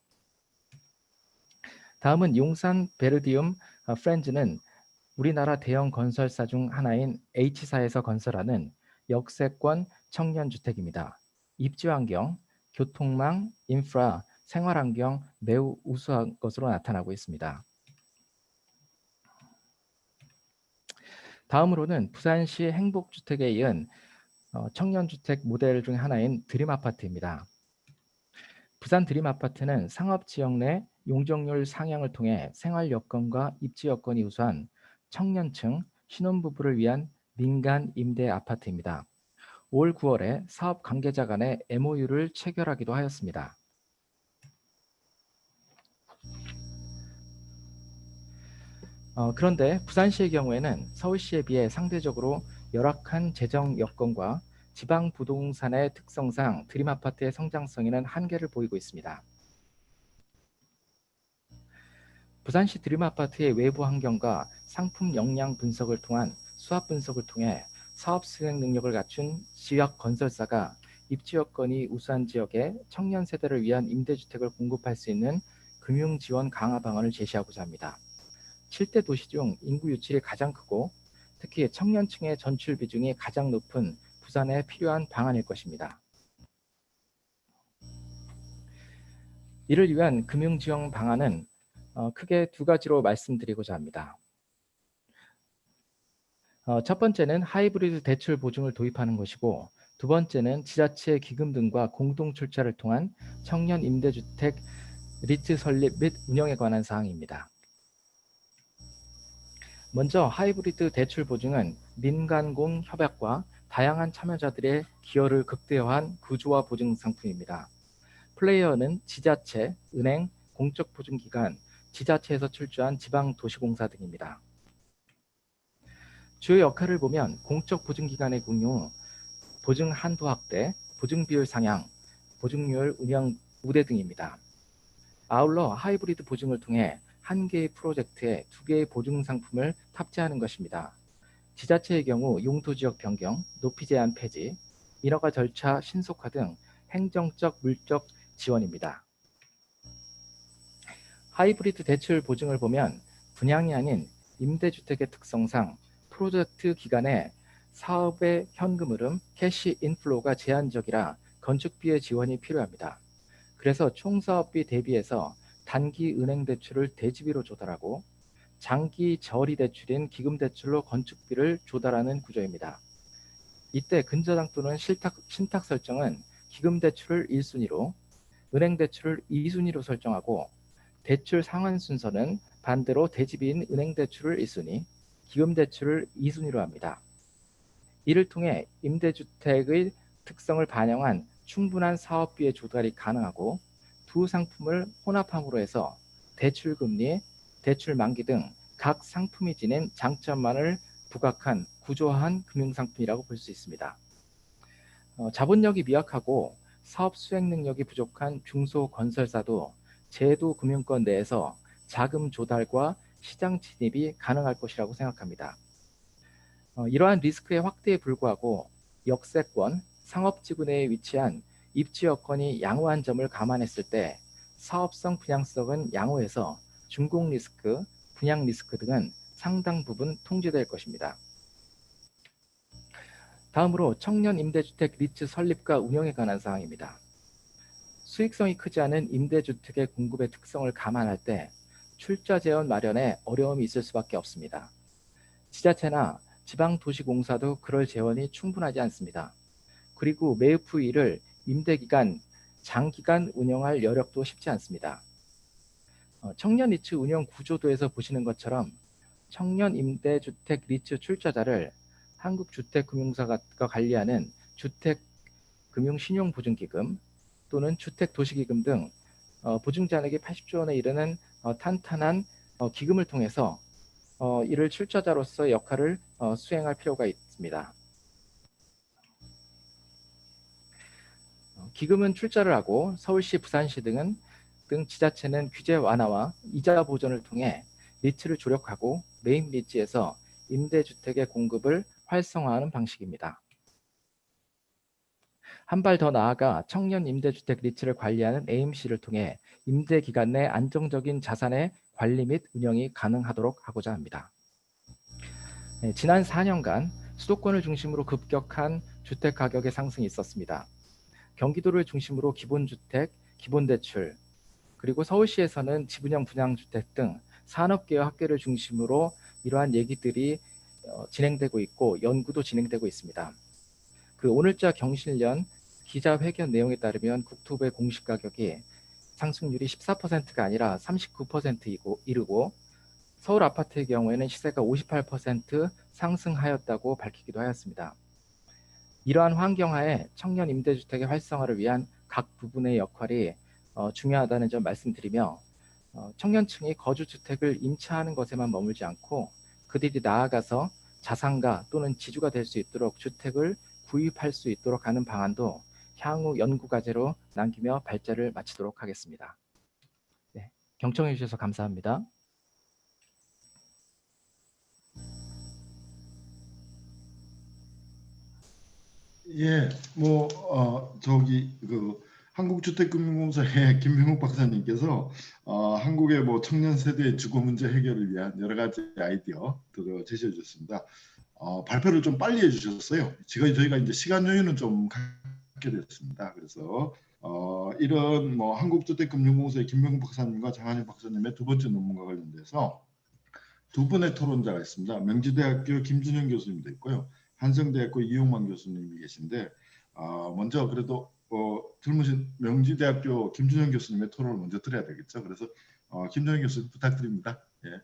Speaker 4: 다음은 용산 베르디움 프렌즈는 우리나라 대형 건설사 중 하나인 H사에서 건설하는 역세권 청년주택입니다. 입지환경, 교통망, 인프라, 생활환경 매우 우수한 것으로 나타나고 있습니다. 다음으로는 부산시 행복주택에 이은 청년주택 모델 중 하나인 드림아파트입니다. 부산 드림아파트는 상업지역 내 용적률 상향을 통해 생활 여건과 입지 여건이 우수한 청년층, 신혼부부를 위한 민간 임대 아파트입니다. 올 9월에 사업 관계자 간의 MOU를 체결하기도 하였습니다. 그런데 부산시의 경우에는 서울시에 비해 상대적으로 열악한 재정 여건과 지방 부동산의 특성상 드림 아파트의 성장성에는 한계를 보이고 있습니다. 부산시 드림 아파트의 외부 환경과 상품 역량 분석을 통한 수합 분석을 통해 사업 수행 능력을 갖춘 지역 건설사가 입지 여건이 우수한 지역에 청년 세대를 위한 임대주택을 공급할 수 있는 금융 지원 강화 방안을 제시하고자 합니다. 7대 도시 중 인구 유출이 가장 크고 특히 청년층의 전출 비중이 가장 높은 부산에 필요한 방안일 것입니다. 이를 위한 금융 지원 방안은 크게 두 가지로 말씀드리고자 합니다. 첫 번째는 하이브리드 대출 보증을 도입하는 것이고, 두 번째는 지자체 기금 등과 공동 출자를 통한 청년 임대주택 리트 설립 및 운영에 관한 사항입니다. 먼저 하이브리드 대출 보증은 민간공 협약과 다양한 참여자들의 기여를 극대화한 구조화 보증 상품입니다. 플레이어는 지자체, 은행, 공적 보증기관, 지자체에서 출주한 지방도시공사 등입니다. 주요 역할을 보면 공적 보증기관의 공유, 보증 한도 확대, 보증 비율 상향, 보증률 운영 우대 등입니다. 아울러 하이브리드 보증을 통해 한 개의 프로젝트에 두 개의 보증 상품을 탑재하는 것입니다. 지자체의 경우 용도지역 변경, 높이 제한 폐지, 인허가 절차 신속화 등 행정적 물적 지원입니다. 하이브리드 대출 보증을 보면 분양이 아닌 임대주택의 특성상 프로젝트 기간에 사업의 현금 흐름, 캐시 인플로우가 제한적이라 건축비의 지원이 필요합니다. 그래서 총사업비 대비해서 단기 은행 대출을 대지비로 조달하고 장기 저리 대출인 기금 대출로 건축비를 조달하는 구조입니다. 이때 근저당 또는 신탁 설정은 기금 대출을 1순위로, 은행 대출을 2순위로 설정하고 대출 상환 순서는 반대로 대지비인 은행 대출을 1순위, 기금 대출을 2순위로 합니다. 이를 통해 임대주택의 특성을 반영한 충분한 사업비의 조달이 가능하고 두 상품을 혼합함으로 해서 대출금리, 대출 만기 등 각 상품이 지닌 장점만을 부각한 구조화한 금융상품이라고 볼 수 있습니다. 자본력이 미약하고 사업 수행 능력이 부족한 중소건설사도 제도금융권 내에서 자금 조달과 시장 진입이 가능할 것이라고 생각합니다. 이러한 리스크의 확대에 불구하고 역세권, 상업지구 내에 위치한 입지 여건이 양호한 점을 감안했을 때 사업성, 분양성은 양호해서 준공 리스크, 분양 리스크 등은 상당 부분 통제될 것입니다. 다음으로 청년 임대주택 리츠 설립과 운영에 관한 사항입니다. 수익성이 크지 않은 임대주택의 공급의 특성을 감안할 때 출자 재원 마련에 어려움이 있을 수밖에 없습니다. 지자체나 지방도시공사도 그럴 재원이 충분하지 않습니다. 그리고 매입 후 이를 임대기간, 장기간 운영할 여력도 쉽지 않습니다. 청년 리츠 운영 구조도에서 보시는 것처럼 청년 임대주택 리츠 출자자를 한국주택금융사가 관리하는 주택금융신용보증기금 또는 주택도시기금 등 보증잔액이 80조 원에 이르는 탄탄한 기금을 통해서 이를 출자자로서의 역할을 수행할 필요가 있습니다. 기금은 출자를 하고 서울시, 부산시 등 지자체는 규제 완화와 이자 보전을 통해 리츠를 조력하고 매입 리츠에서 임대주택의 공급을 활성화하는 방식입니다. 한 발 더 나아가 청년 임대주택 리츠를 관리하는 AMC를 통해 임대 기간 내 안정적인 자산의 관리 및 운영이 가능하도록 하고자 합니다. 지난 4년간 수도권을 중심으로 급격한 주택 가격의 상승이 있었습니다. 경기도를 중심으로 기본주택, 기본대출, 그리고 서울시에서는 지분형 분양주택 등 산업계와 학계를 중심으로 이러한 얘기들이 진행되고 있고 연구도 진행되고 있습니다. 그 오늘자 경실련 기자회견 내용에 따르면 국토부의 공시가격이 상승률이 14%가 아니라 39% 이르고 서울 아파트의 경우에는 시세가 58% 상승하였다고 밝히기도 하였습니다. 이러한 환경하에 청년 임대주택의 활성화를 위한 각 부분의 역할이 중요하다는 점 말씀드리며 청년층이 거주주택을 임차하는 것에만 머물지 않고 그들이 나아가서 자산가 또는 지주가 될 수 있도록 주택을 구입할 수 있도록 하는 방안도 향후 연구과제로 남기며 발제를 마치도록 하겠습니다. 네, 경청해 주셔서 감사합니다.
Speaker 1: 예, 뭐 저기 그 한국주택금융공사의 김병욱 박사님께서 한국의 뭐 청년 세대의 주거 문제 해결을 위한 여러 가지 아이디어들을 제시해 주셨습니다. 발표를 좀 빨리 해주셨어요. 저희가 이제 시간 여유는 좀 갖게 됐습니다. 그래서 이런 뭐 한국주택금융공사의 김병욱 박사님과 장한영 박사님의 두 번째 논문과 관련돼서 두 분의 토론자가 있습니다. 명지대학교 김준영 교수님도 있고요. 한성대학교 이용만 교수님이 계신데 먼저 그래도 젊으신 명지대학교 김준영 교수님의 토론을 먼저 드려야 되겠죠. 그래서 김준영 교수님 부탁드립니다. 예.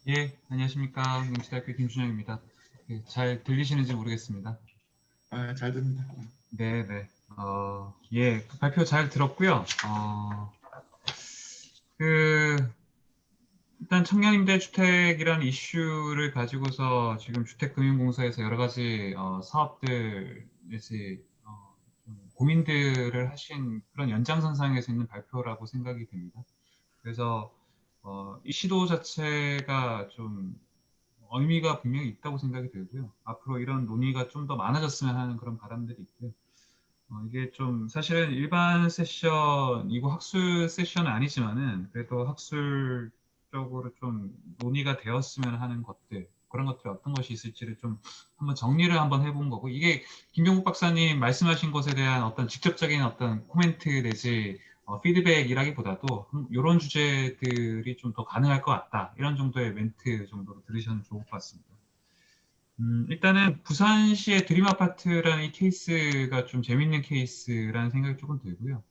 Speaker 5: 예, 안녕하십니까. 명지대학교 김준영입니다. 예, 잘 들리시는지 모르겠습니다.
Speaker 1: 잘 됩니다.
Speaker 5: 네. 예, 그 발표 잘 들었고요. 일단 청년임대주택이라는 이슈를 가지고서 지금 주택금융공사에서 여러 가지 사업들 내지 고민들을 하신 그런 연장선상에서 있는 발표라고 생각이 됩니다. 그래서 이 시도 자체가 좀 의미가 분명히 있다고 생각이 들고요. 앞으로 이런 논의가 좀 더 많아졌으면 하는 그런 바람들이 있고요. 이게 좀 사실은 일반 세션이고 학술 세션은 아니지만은 그래도 학술적으로 좀 논의가 되었으면 하는 것들, 그런 것들이 어떤 것이 있을지를 좀 한번 정리를 한번 해본 거고, 이게 김병국 박사님 말씀하신 것에 대한 어떤 직접적인 어떤 코멘트 내지 피드백이라기보다도 이런 주제들이 좀 더 가능할 것 같다, 이런 정도의 멘트 정도로 들으시면 좋을 것 같습니다. 일단은 부산시의 드림 아파트라는 이 케이스가 좀 재밌는 케이스라는 생각이 조금 들고요.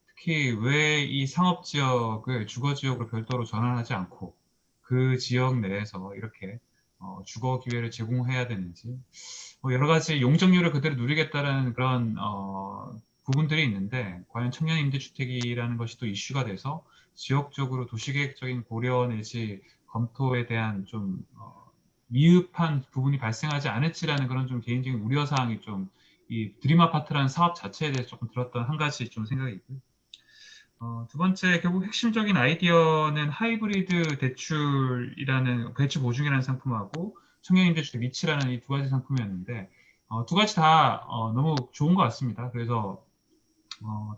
Speaker 5: 특히 왜 이 상업 지역을 주거 지역으로 별도로 전환하지 않고 그 지역 내에서 이렇게 주거 기회를 제공해야 되는지, 여러 가지 용적률을 그대로 누리겠다라는 그런 부분들이 있는데, 과연 청년 임대주택이라는 것이 또 이슈가 돼서 지역적으로 도시계획적인 고려 내지 검토에 대한 좀 미흡한 부분이 발생하지 않을지라는 그런 좀 개인적인 우려사항이 좀 이 드림 아파트라는 사업 자체에 대해서 조금 들었던 한 가지 좀 생각이 있고요. 두 번째, 결국 핵심적인 아이디어는 하이브리드 대출 보증이라는 상품하고 청년임대주택 리츠라는 이 두 가지 상품이었는데, 두 가지 다 너무 좋은 것 같습니다. 그래서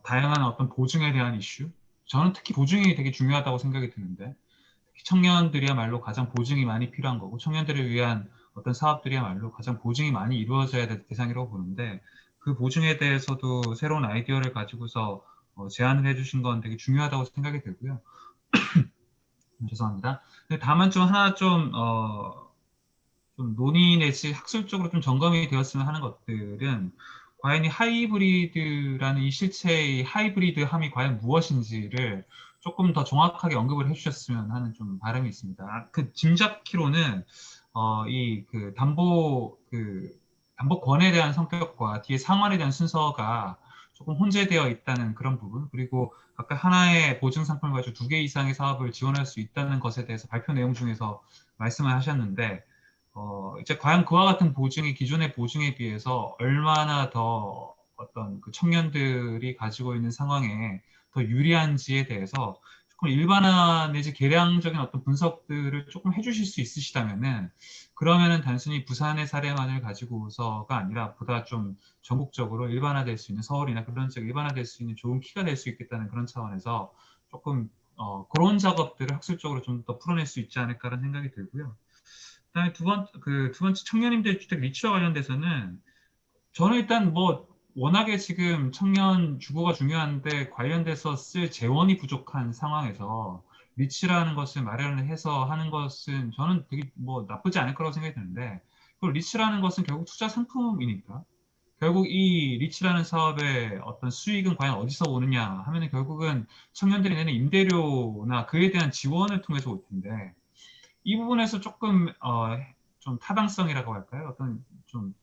Speaker 5: 다양한 어떤 보증에 대한 이슈, 저는 특히 보증이 되게 중요하다고 생각이 드는데, 청년들이야말로 가장 보증이 많이 필요한 거고, 청년들을 위한 어떤 사업들이야말로 가장 보증이 많이 이루어져야 될 대상이라고 보는데, 그 보증에 대해서도 새로운 아이디어를 가지고서 제안을 해주신 건 되게 중요하다고 생각이 들고요. 죄송합니다. 근데 다만 좀 하나 좀 논의 내지 학술적으로 좀 점검이 되었으면 하는 것들은, 과연 이 하이브리드라는 이 실체의 하이브리드함이 과연 무엇인지를 조금 더 정확하게 언급을 해주셨으면 하는 좀 바람이 있습니다. 그 짐작키로는 그 담보권에 대한 성격과 뒤에 상환에 대한 순서가 조금 혼재되어 있다는 그런 부분, 그리고 각각 하나의 보증 상품을 가지고 2개 이상의 사업을 지원할 수 있다는 것에 대해서 발표 내용 중에서 말씀을 하셨는데, 이제 과연 그와 같은 보증이 기존의 보증에 비해서 얼마나 더 어떤 그 청년들이 가지고 있는 상황에 더 유리한지에 대해서 조금 일반화 내지 계량적인 어떤 분석들을 조금 해주실 수 있으시다면은, 그러면은 단순히 부산의 사례만을 가지고서가 아니라 보다 좀 전국적으로 일반화될 수 있는, 서울이나 그런 지역 일반화될 수 있는 좋은 키가 될 수 있겠다는 그런 차원에서 조금 그런 작업들을 학술적으로 좀 더 풀어낼 수 있지 않을까라는 생각이 들고요. 그다음에 두 번째 청년임대주택 리츠와 관련돼서는 저는 일단 뭐 워낙에 지금 청년 주거가 중요한데 관련돼서 쓸 재원이 부족한 상황에서 리츠라는 것을 마련을 해서 하는 것은 저는 되게 뭐 나쁘지 않을 거라고 생각이 드는데, 그 리츠라는 것은 결국 투자 상품이니까 결국 이 리츠라는 사업의 어떤 수익은 과연 어디서 오느냐 하면은 결국은 청년들이 내는 임대료나 그에 대한 지원을 통해서 올 텐데, 이 부분에서 조금 좀 타당성이라고 할까요? 어떤 좀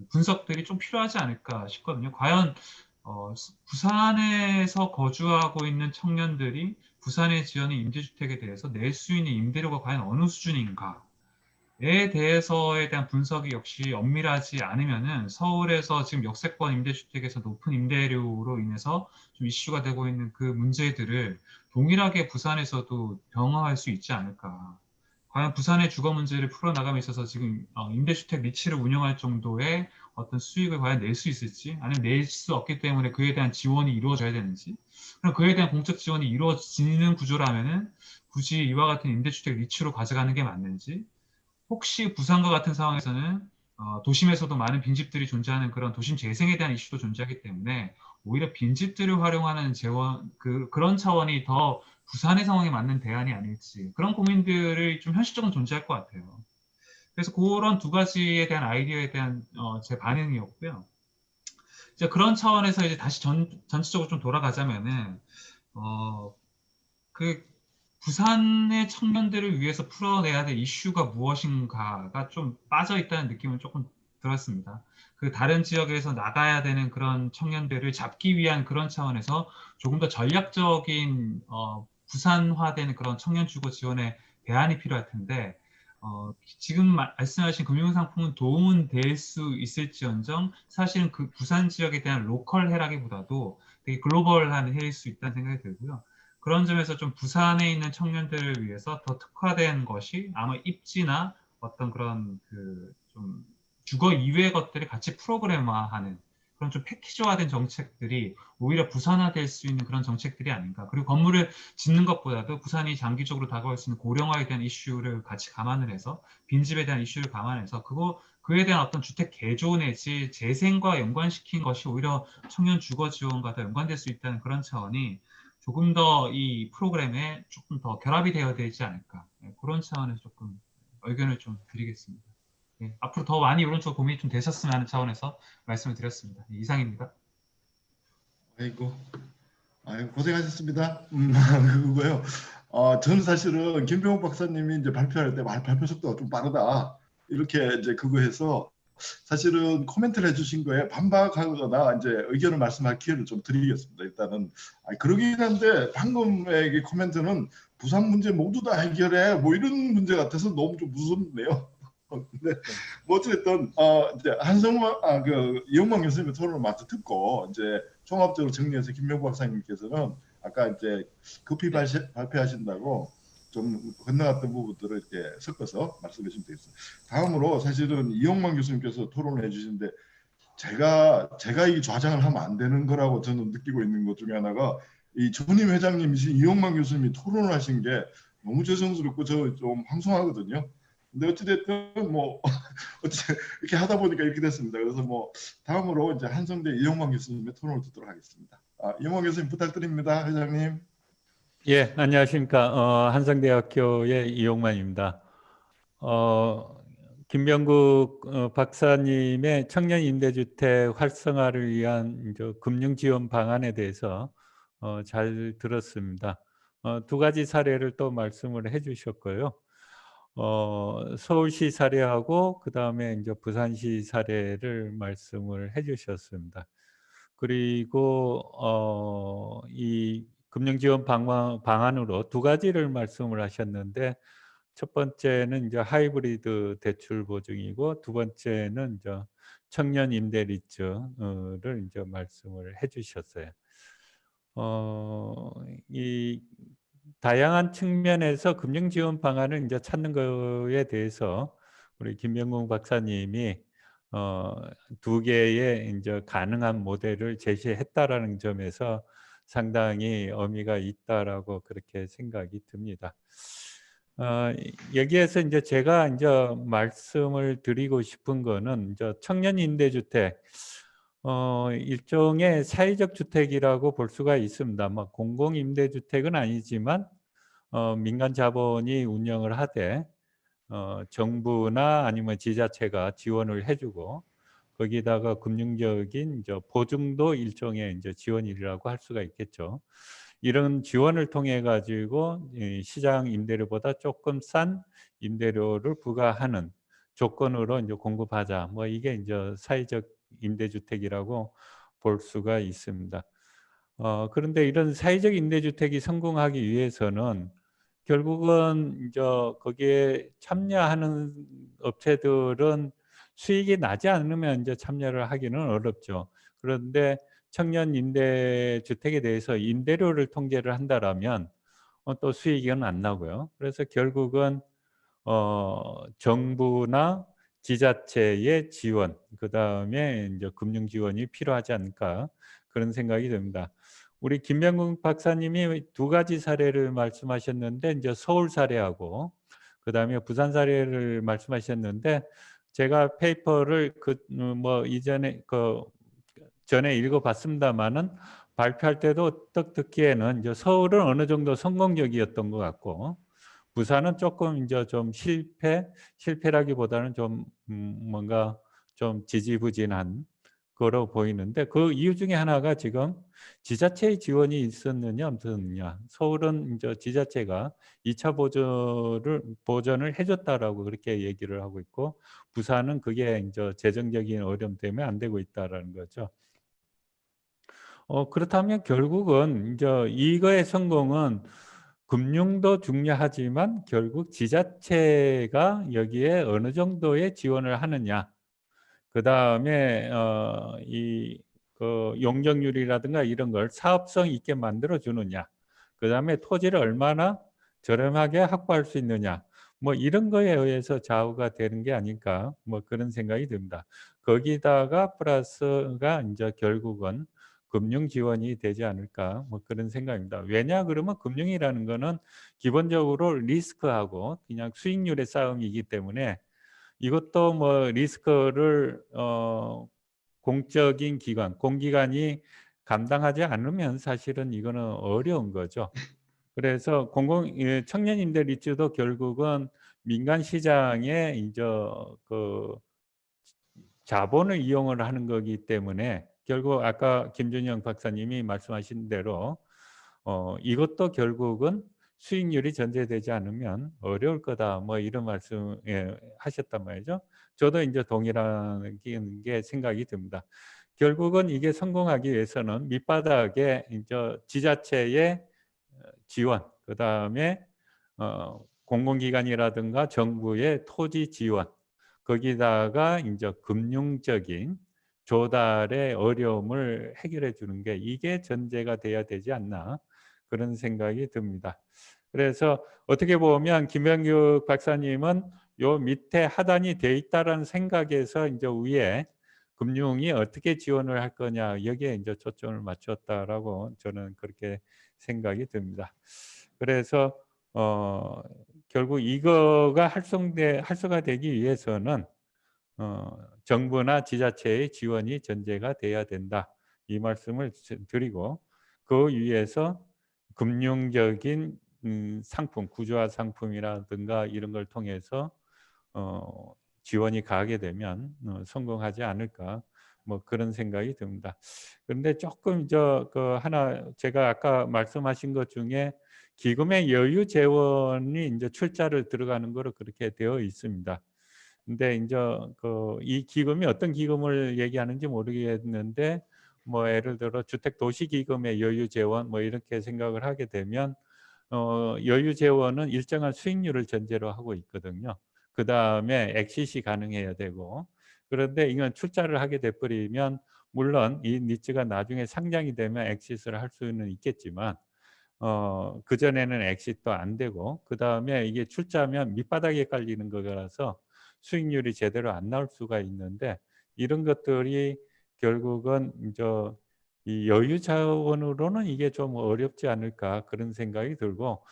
Speaker 5: 분석들이 좀 필요하지 않을까 싶거든요. 과연 부산에서 거주하고 있는 청년들이 부산에 지어낸 임대주택에 대해서 낼 수 있는 임대료가 과연 어느 수준인가에 대해서에 대한 분석이 역시 엄밀하지 않으면은 서울에서 지금 역세권 임대주택에서 높은 임대료로 인해서 좀 이슈가 되고 있는 그 문제들을 동일하게 부산에서도 병합할 수 있지 않을까. 과연 부산의 주거 문제를 풀어나감에 있어서 지금 임대주택 리츠를 운영할 정도의 어떤 수익을 과연 낼 수 있을지, 아니면 낼 수 없기 때문에 그에 대한 지원이 이루어져야 되는지, 그럼 그에 대한 공적 지원이 이루어지는 구조라면은 굳이 이와 같은 임대주택 리츠로 가져가는 게 맞는지, 혹시 부산과 같은 상황에서는 도심에서도 많은 빈집들이 존재하는 그런 도심 재생에 대한 이슈도 존재하기 때문에 오히려 빈집들을 활용하는 재원, 그런 차원이 더 부산의 상황에 맞는 대안이 아닐지, 그런 고민들이 좀 현실적으로 존재할 것 같아요. 그래서 그런 두 가지에 대한 아이디어에 대한 제 반응이었고요. 이제 그런 차원에서 이제 다시 전체적으로 좀 돌아가자면은 그 부산의 청년들을 위해서 풀어내야 될 이슈가 무엇인가가 좀 빠져 있다는 느낌은 조금 들었습니다. 그 다른 지역에서 나가야 되는 그런 청년들을 잡기 위한 그런 차원에서 조금 더 전략적인 부산화되는 그런 청년 주거 지원의 대안이 필요할 텐데 지금 말씀하신 금융상품은 도움은 될 수 있을지언정 사실은 그 부산 지역에 대한 로컬 해라기보다도 되게 글로벌한 해일 수 있다는 생각이 들고요. 그런 점에서 좀 부산에 있는 청년들을 위해서 더 특화된 것이 아마 입지나 어떤 그런 좀 주거 이외의 것들을 같이 프로그램화하는 그런 좀 패키지화된 정책들이 오히려 부산화될 수 있는 그런 정책들이 아닌가. 그리고 건물을 짓는 것보다도 부산이 장기적으로 다가올 수 있는 고령화에 대한 이슈를 같이 감안을 해서 빈집에 대한 이슈를 감안해서 그에 대한 어떤 주택 개조 내지 재생과 연관시킨 것이 오히려 청년 주거 지원과 더 연관될 수 있다는 그런 차원이 조금 더 이 프로그램에 조금 더 결합이 되어야 되지 않을까. 그런 차원에서 조금 의견을 좀 드리겠습니다. 앞으로 더 많이 이런 쪽 고민이 좀 되셨으면 하는 차원에서 말씀을 드렸습니다. 이상입니다.
Speaker 1: 아이고 고생하셨습니다. 그거요. 저는 사실은 김병욱 박사님이 이제 발표할 때 발표 속도가 좀 빠르다 이렇게 이제 그거 해서 사실은 코멘트를 해주신 거에 반박하거나 이제 의견을 말씀할 기회를 좀 드리겠습니다. 일단은 그러긴 한데 방금의 이 코멘트는 부산 문제 모두 다 해결해 뭐 이런 문제 같아서 너무 좀 무섭네요. 근데 뭐 어쨌든 이제 이영만 교수님의 토론을 마저 듣고 이제 종합적으로 정리해서 김명구 박사님께서는 아까 이제 급히 발표하신다고 좀 건너갔던 부분들을 이렇게 섞어서 말씀해 주시면 되겠습니다. 다음으로 사실은 이영만 교수님께서 토론을 해주시는데 제가 이 좌장을 하면 안 되는 거라고 저는 느끼고 있는 것 중에 하나가 이 전임 회장님이신 이영만 교수님이 토론을 하신 게 너무 죄송스럽고 저 좀 황송하거든요. 근데 어찌됐든 뭐 이렇게 하다 보니까 이렇게 됐습니다. 그래서 뭐 다음으로 이제 한성대 이영만 교수님의 토론을 듣도록 하겠습니다. 이영만 교수님 부탁드립니다, 회장님.
Speaker 6: 예, 안녕하십니까. 한성대학교의 이용만입니다. 김병국 박사님의 청년 임대주택 활성화를 위한 이제 금융 지원 방안에 대해서 잘 들었습니다. 두 가지 사례를 또 말씀을 해주셨고요. 서울시 사례하고 그 다음에 이제 부산시 사례를 말씀을 해주셨습니다. 그리고 이 금융지원 방안으로 두 가지를 말씀을 하셨는데 첫 번째는 이제 하이브리드 대출 보증이고 두 번째는 이제 청년 임대 리츠를 이제 말씀을 해주셨어요. 이 다양한 측면에서 금융 지원 방안을 이제 찾는 거에 대해서 우리 김병국 박사님이 두 개의 이제 가능한 모델을 제시했다라는 점에서 상당히 의미가 있다라고 그렇게 생각이 듭니다. 여기에서 이제 제가 이제 말씀을 드리고 싶은 거는 이제 청년 임대주택 일종의 사회적 주택이라고 볼 수가 있습니다. 막 공공 임대주택은 아니지만 민간 자본이 운영을 하되 정부나 아니면 지자체가 지원을 해주고 거기다가 금융적인 이제 보증도 일종의 이제 지원이라고 할 수가 있겠죠. 이런 지원을 통해 가지고 시장 임대료보다 조금 싼 임대료를 부과하는 조건으로 이제 공급하자. 뭐 이게 이제 사회적 임대주택이라고 볼 수가 있습니다. 그런데 이런 사회적 임대주택이 성공하기 위해서는 결국은 이제 거기에 참여하는 업체들은 수익이 나지 않으면 이제 참여를 하기는 어렵죠. 그런데 청년 임대주택에 대해서 임대료를 통제를 한다라면 또 수익은 안 나고요. 그래서 결국은 정부나 지자체의 지원, 그다음에 이제 금융 지원이 필요하지 않을까 그런 생각이 듭니다. 우리 김병국 박사님이 두 가지 사례를 말씀하셨는데 이제 서울 사례하고 그다음에 부산 사례를 말씀하셨는데 제가 페이퍼를 뭐 이전에 전에 읽어봤습니다만은 발표할 때도 떡 듣기에는 이제 서울은 어느 정도 성공적이었던 것 같고 부산은 조금 이제 좀 실패라기보다는 좀 뭔가 좀 지지부진한 거로 보이는데 그 이유 중에 하나가 지금 지자체의 지원이 있었느냐 없었느냐. 서울은 이제 지자체가 2차 보전을 해줬다라고 그렇게 얘기를 하고 있고 부산은 그게 이제 재정적인 어려움 때문에 안 되고 있다라는 거죠. 그렇다면 결국은 이제 이거의 성공은 금융도 중요하지만 결국 지자체가 여기에 어느 정도의 지원을 하느냐. 그다음에 그 용적률이라든가 이런 걸 사업성 있게 만들어 주느냐. 그다음에 토지를 얼마나 저렴하게 확보할 수 있느냐. 뭐 이런 거에 의해서 좌우가 되는 게 아닐까. 뭐 그런 생각이 듭니다. 거기다가 플러스가 이제 결국은 금융 지원이 되지 않을까. 뭐 그런 생각입니다. 왜냐 그러면 금융이라는 거는 기본적으로 리스크하고 그냥 수익률의 싸움이기 때문에 이것도 뭐 리스크를 공적인 기관, 공기관이 감당하지 않으면 사실은 이거는 어려운 거죠. 그래서 청년 임대 리츠도 결국은 민간 시장에 이제 그 자본을 이용을 하는 거기 때문에 결국 아까 김준영 박사님이 말씀하신 대로 이것도 결국은 수익률이 전제되지 않으면 어려울 거다. 뭐 이런 말씀 하셨단 말이죠. 저도 이제 동일한 게 생각이 듭니다. 결국은 이게 성공하기 위해서는 밑바닥에 이제 지자체의 지원, 그 다음에 공공기관이라든가 정부의 토지 지원, 거기다가 이제 금융적인 조달의 어려움을 해결해 주는 게 이게 전제가 돼야 되지 않나 그런 생각이 듭니다. 그래서 어떻게 보면 김병규 박사님은 요 밑에 하단이 돼 있다라는 생각에서 이제 위에 금융이 어떻게 지원을 할 거냐 여기에 이제 초점을 맞췄다라고 저는 그렇게 생각이 듭니다. 그래서 결국 이거가 활성화 되기 위해서는 정부나 지자체의 지원이 전제가 돼야 된다. 이 말씀을 드리고 그 위에서 금융적인 상품, 구조화 상품이라든가 이런 걸 통해서 지원이 가게 되면 성공하지 않을까 뭐 그런 생각이 듭니다. 그런데 조금 하나 제가 아까 말씀하신 것 중에 기금의 여유 재원이 이제 출자를 들어가는 거로 그렇게 되어 있습니다. 근데 이제 이 기금이 어떤 기금을 얘기하는지 모르겠는데 뭐 예를 들어 주택 도시 기금의 여유 재원 뭐 이렇게 생각을 하게 되면 여유 재원은 일정한 수익률을 전제로 하고 있거든요. 그 다음에 엑시시 가능해야 되고 그런데 이건 출자를 하게 돼버리면 물론 이 니츠가 나중에 상장이 되면 엑시스를 할 수는 있겠지만 그 전에는 엑시트도 안 되고 그 다음에 이게 출자하면 밑바닥에 깔리는 거라서 수익률이 제대로 안 나올 수가 있는데 이런 것들이 결국은 이제 이 여유 자원으로는 이게 좀 어렵지 않을까 그런 생각이 들고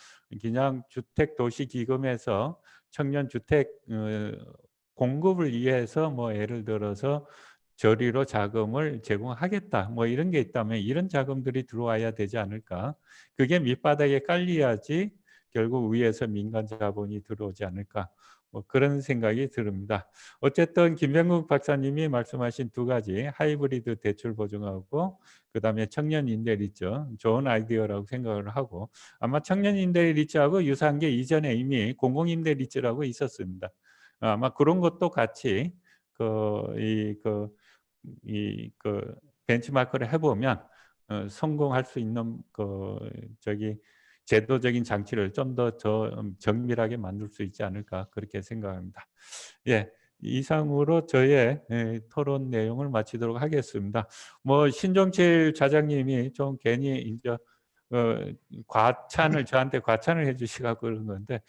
Speaker 6: 그냥 주택 도시 기금에서 청년 주택 공급을 위해서 뭐 예를 들어서 저리로 자금을 제공하겠다 뭐 이런 게 있다면 이런 자금들이 들어와야 되지 않을까. 그게 밑바닥에 깔려야지 결국 위에서 민간 자본이 들어오지 않을까. 뭐 그런 생각이 듭니다. 어쨌든 김병국 박사님이 말씀하신 두 가지 하이브리드 대출 보증하고 그다음에 청년 임대 리츠 좋은 아이디어라고 생각을 하고 아마 청년 임대 리츠하고 유사한 게 이전에 이미 공공 임대 리츠라고 있었습니다. 아마 그런 것도 같이 벤치마크를 해보면 성공할 수 있는 제도적인 장치를 좀 더 정밀하게 만들 수 있지 않을까 그렇게 생각합니다. 예, 이상으로 저의 토론 내용을 마치도록 하겠습니다. 뭐 신종칠 차장님이 좀 괜히 이제 저한테 과찬을 해주시고 그런 건데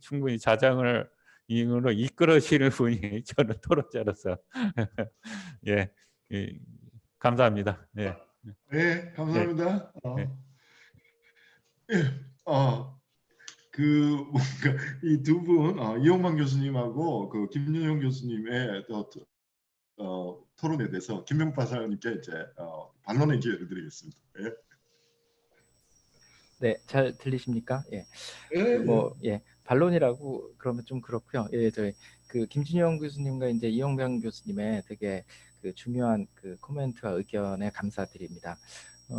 Speaker 6: 충분히 자장을 이끌으시는 분이 저는 토론자로서 예, 감사합니다. 예,
Speaker 1: 네, 감사합니다.
Speaker 6: 예.
Speaker 1: 그 뭔가 이 두 분, 이용만 교수님하고 그 김윤영 교수님의 토론에 대해서 김명수 박사님께 이제 반론의 기회를 드리겠습니다. 예.
Speaker 4: 네, 잘 들리십니까? 예.
Speaker 1: 예,
Speaker 4: 예, 반론이라고 그러면 좀 그렇고요. 예, 저희 그 김준영 교수님과 이제 이용병 교수님의 되게 그 중요한 그 코멘트와 의견에 감사드립니다.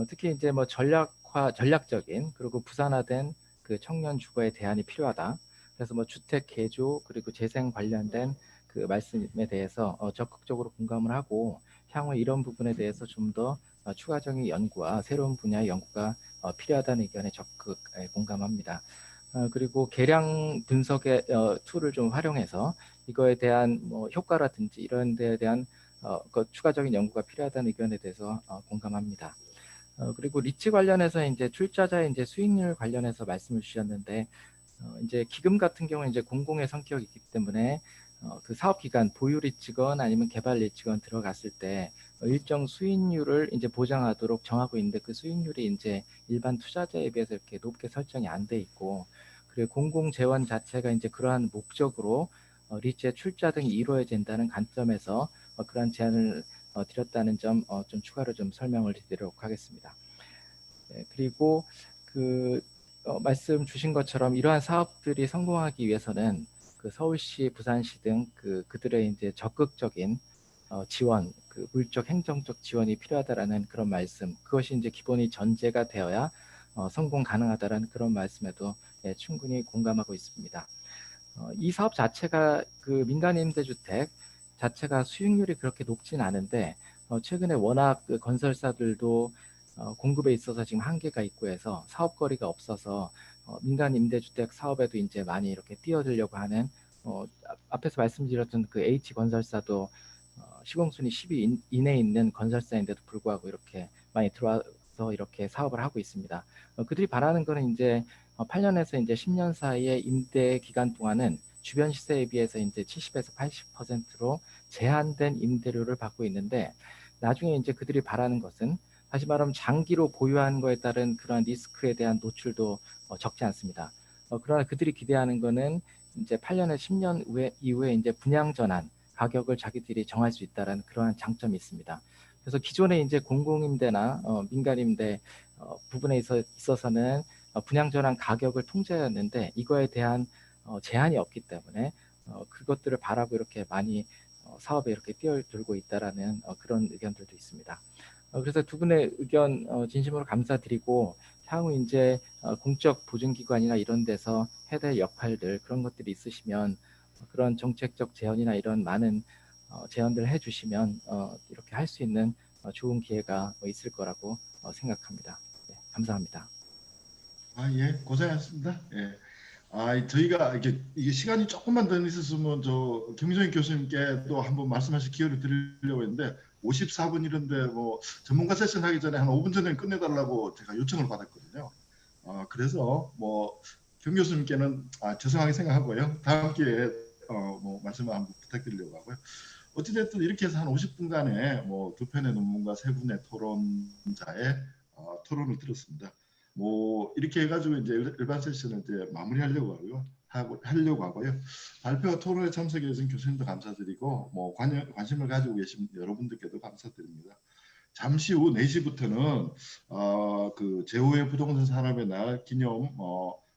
Speaker 4: 특히 이제 뭐 전략적인 그리고 부산화된 그 청년 주거의 대안이 필요하다. 그래서 뭐 주택 개조 그리고 재생 관련된 그 말씀에 대해서 적극적으로 공감을 하고 향후 이런 부분에 대해서 좀 더 추가적인 연구와 새로운 분야의 연구가 필요하다는 의견에 적극 공감합니다. 그리고 계량 분석의 툴을 좀 활용해서 이거에 대한 뭐 효과라든지 이런 데에 대한 그 추가적인 연구가 필요하다는 의견에 대해서 공감합니다. 그리고 리츠 관련해서 이제 출자자의 이제 수익률 관련해서 말씀을 주셨는데 이제 기금 같은 경우는 이제 공공의 성격이 있기 때문에 그 사업 기간 보유 리츠건 아니면 개발 리츠건 들어갔을 때 일정 수익률을 이제 보장하도록 정하고 있는데 그 수익률이 이제 일반 투자자에 비해서 이렇게 높게 설정이 안 돼 있고 그리고 공공 재원 자체가 이제 그러한 목적으로 리츠의 출자 등이 이루어진다는 관점에서 그러한 제안을 드렸다는 점 좀 추가로 좀 설명을 드리도록 하겠습니다. 네, 그리고 그 말씀 주신 것처럼 이러한 사업들이 성공하기 위해서는 그 서울시, 부산시 등 그들의 이제 적극적인 지원, 그 물적, 행정적 지원이 필요하다라는 그런 말씀, 그것이 이제 기본이 전제가 되어야 성공 가능하다라는 그런 말씀에도 예, 충분히 공감하고 있습니다. 이 사업 자체가 그 민간 임대주택 자체가 수익률이 그렇게 높진 않은데 최근에 워낙 그 건설사들도 공급에 있어서 지금 한계가 있고 해서 사업거리가 없어서 민간 임대주택 사업에도 이제 많이 이렇게 뛰어들려고 하는 앞에서 말씀드렸던 그 H건설사도 시공순위 10위 이내에 있는 건설사인데도 불구하고 이렇게 많이 들어와서 이렇게 사업을 하고 있습니다. 그들이 바라는 거는 이제 8년에서 이제 10년 사이의 임대 기간 동안은 주변 시세에 비해서 이제 70에서 80%로 제한된 임대료를 받고 있는데 나중에 이제 그들이 바라는 것은 다시 말하면 장기로 보유하는 것에 따른 그러한 리스크에 대한 노출도 적지 않습니다. 그러나 그들이 기대하는 것은 이제 8년에서 10년 이후에 이제 분양 전환 가격을 자기들이 정할 수 있다는 그러한 장점이 있습니다. 그래서 기존의 이제 공공임대나 민간임대 부분에 있어서는 분양 전환 가격을 통제했는데 이거에 대한 제한이 없기 때문에 그것들을 바라고 이렇게 많이 사업에 이렇게 뛰어들고 있다라는 그런 의견들도 있습니다. 그래서 두 분의 의견 진심으로 감사드리고 향후 이제 공적 보증기관이나 이런 데서 해야 될 역할들 그런 것들이 있으시면 그런 정책적 제언이나 이런 많은 제언들 해주시면 이렇게 할 수 있는 좋은 기회가 있을 거라고 생각합니다. 네, 감사합니다.
Speaker 1: 예, 고생하셨습니다. 예. 저희가 이게 시간이 조금만 더 있었으면 저 김정인 교수님께도 한번 말씀하실 기회를 드리려고 했는데 54분 이런데 뭐 전문가 세션 하기 전에 한 5분 전에 끝내달라고 제가 요청을 받았거든요. 그래서 뭐 김 교수님께는 죄송하게 생각하고요. 다음 기회에 뭐 말씀을 한번 부탁드리려고 하고요. 어찌됐든 이렇게 해서 한 50분간의 뭐 두 편의 논문과 세 분의 토론자의 토론을 들었습니다. 뭐 이렇게 해가지고 이제 일반 세션을 이제 마무리하려고 하고요. 발표와 토론에 참석해 주신 교수님도 감사드리고 뭐 관심을 가지고 계신 여러분들께도 감사드립니다. 잠시 후 4시부터는 그 제5회 부동산 산업의 날 기념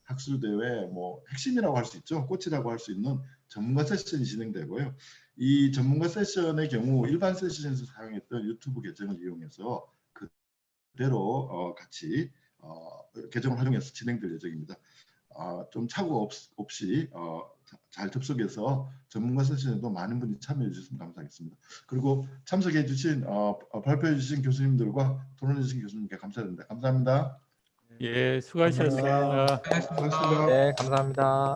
Speaker 1: 학술대회 뭐 핵심이라고 할 수 있죠. 꽃이라고 할 수 있는 전문가 세션이 진행되고요. 이 전문가 세션의 경우 일반 세션에서 사용했던 유튜브 계정을 이용해서 그대로 같이 계정을 활용해서 진행될 예정입니다. 좀 착오 없이 잘 접속해서 전문가 세션에도 많은 분이 참여해 주셨으면 감사하겠습니다. 그리고 참석해 주신 발표해 주신 교수님들과 토론해 주신 교수님께 감사드립니다. 감사합니다.
Speaker 6: 예, 수고하셨습니다.
Speaker 5: 수고하셨습니다.
Speaker 1: 고맙습니다.
Speaker 4: 네, 감사합니다.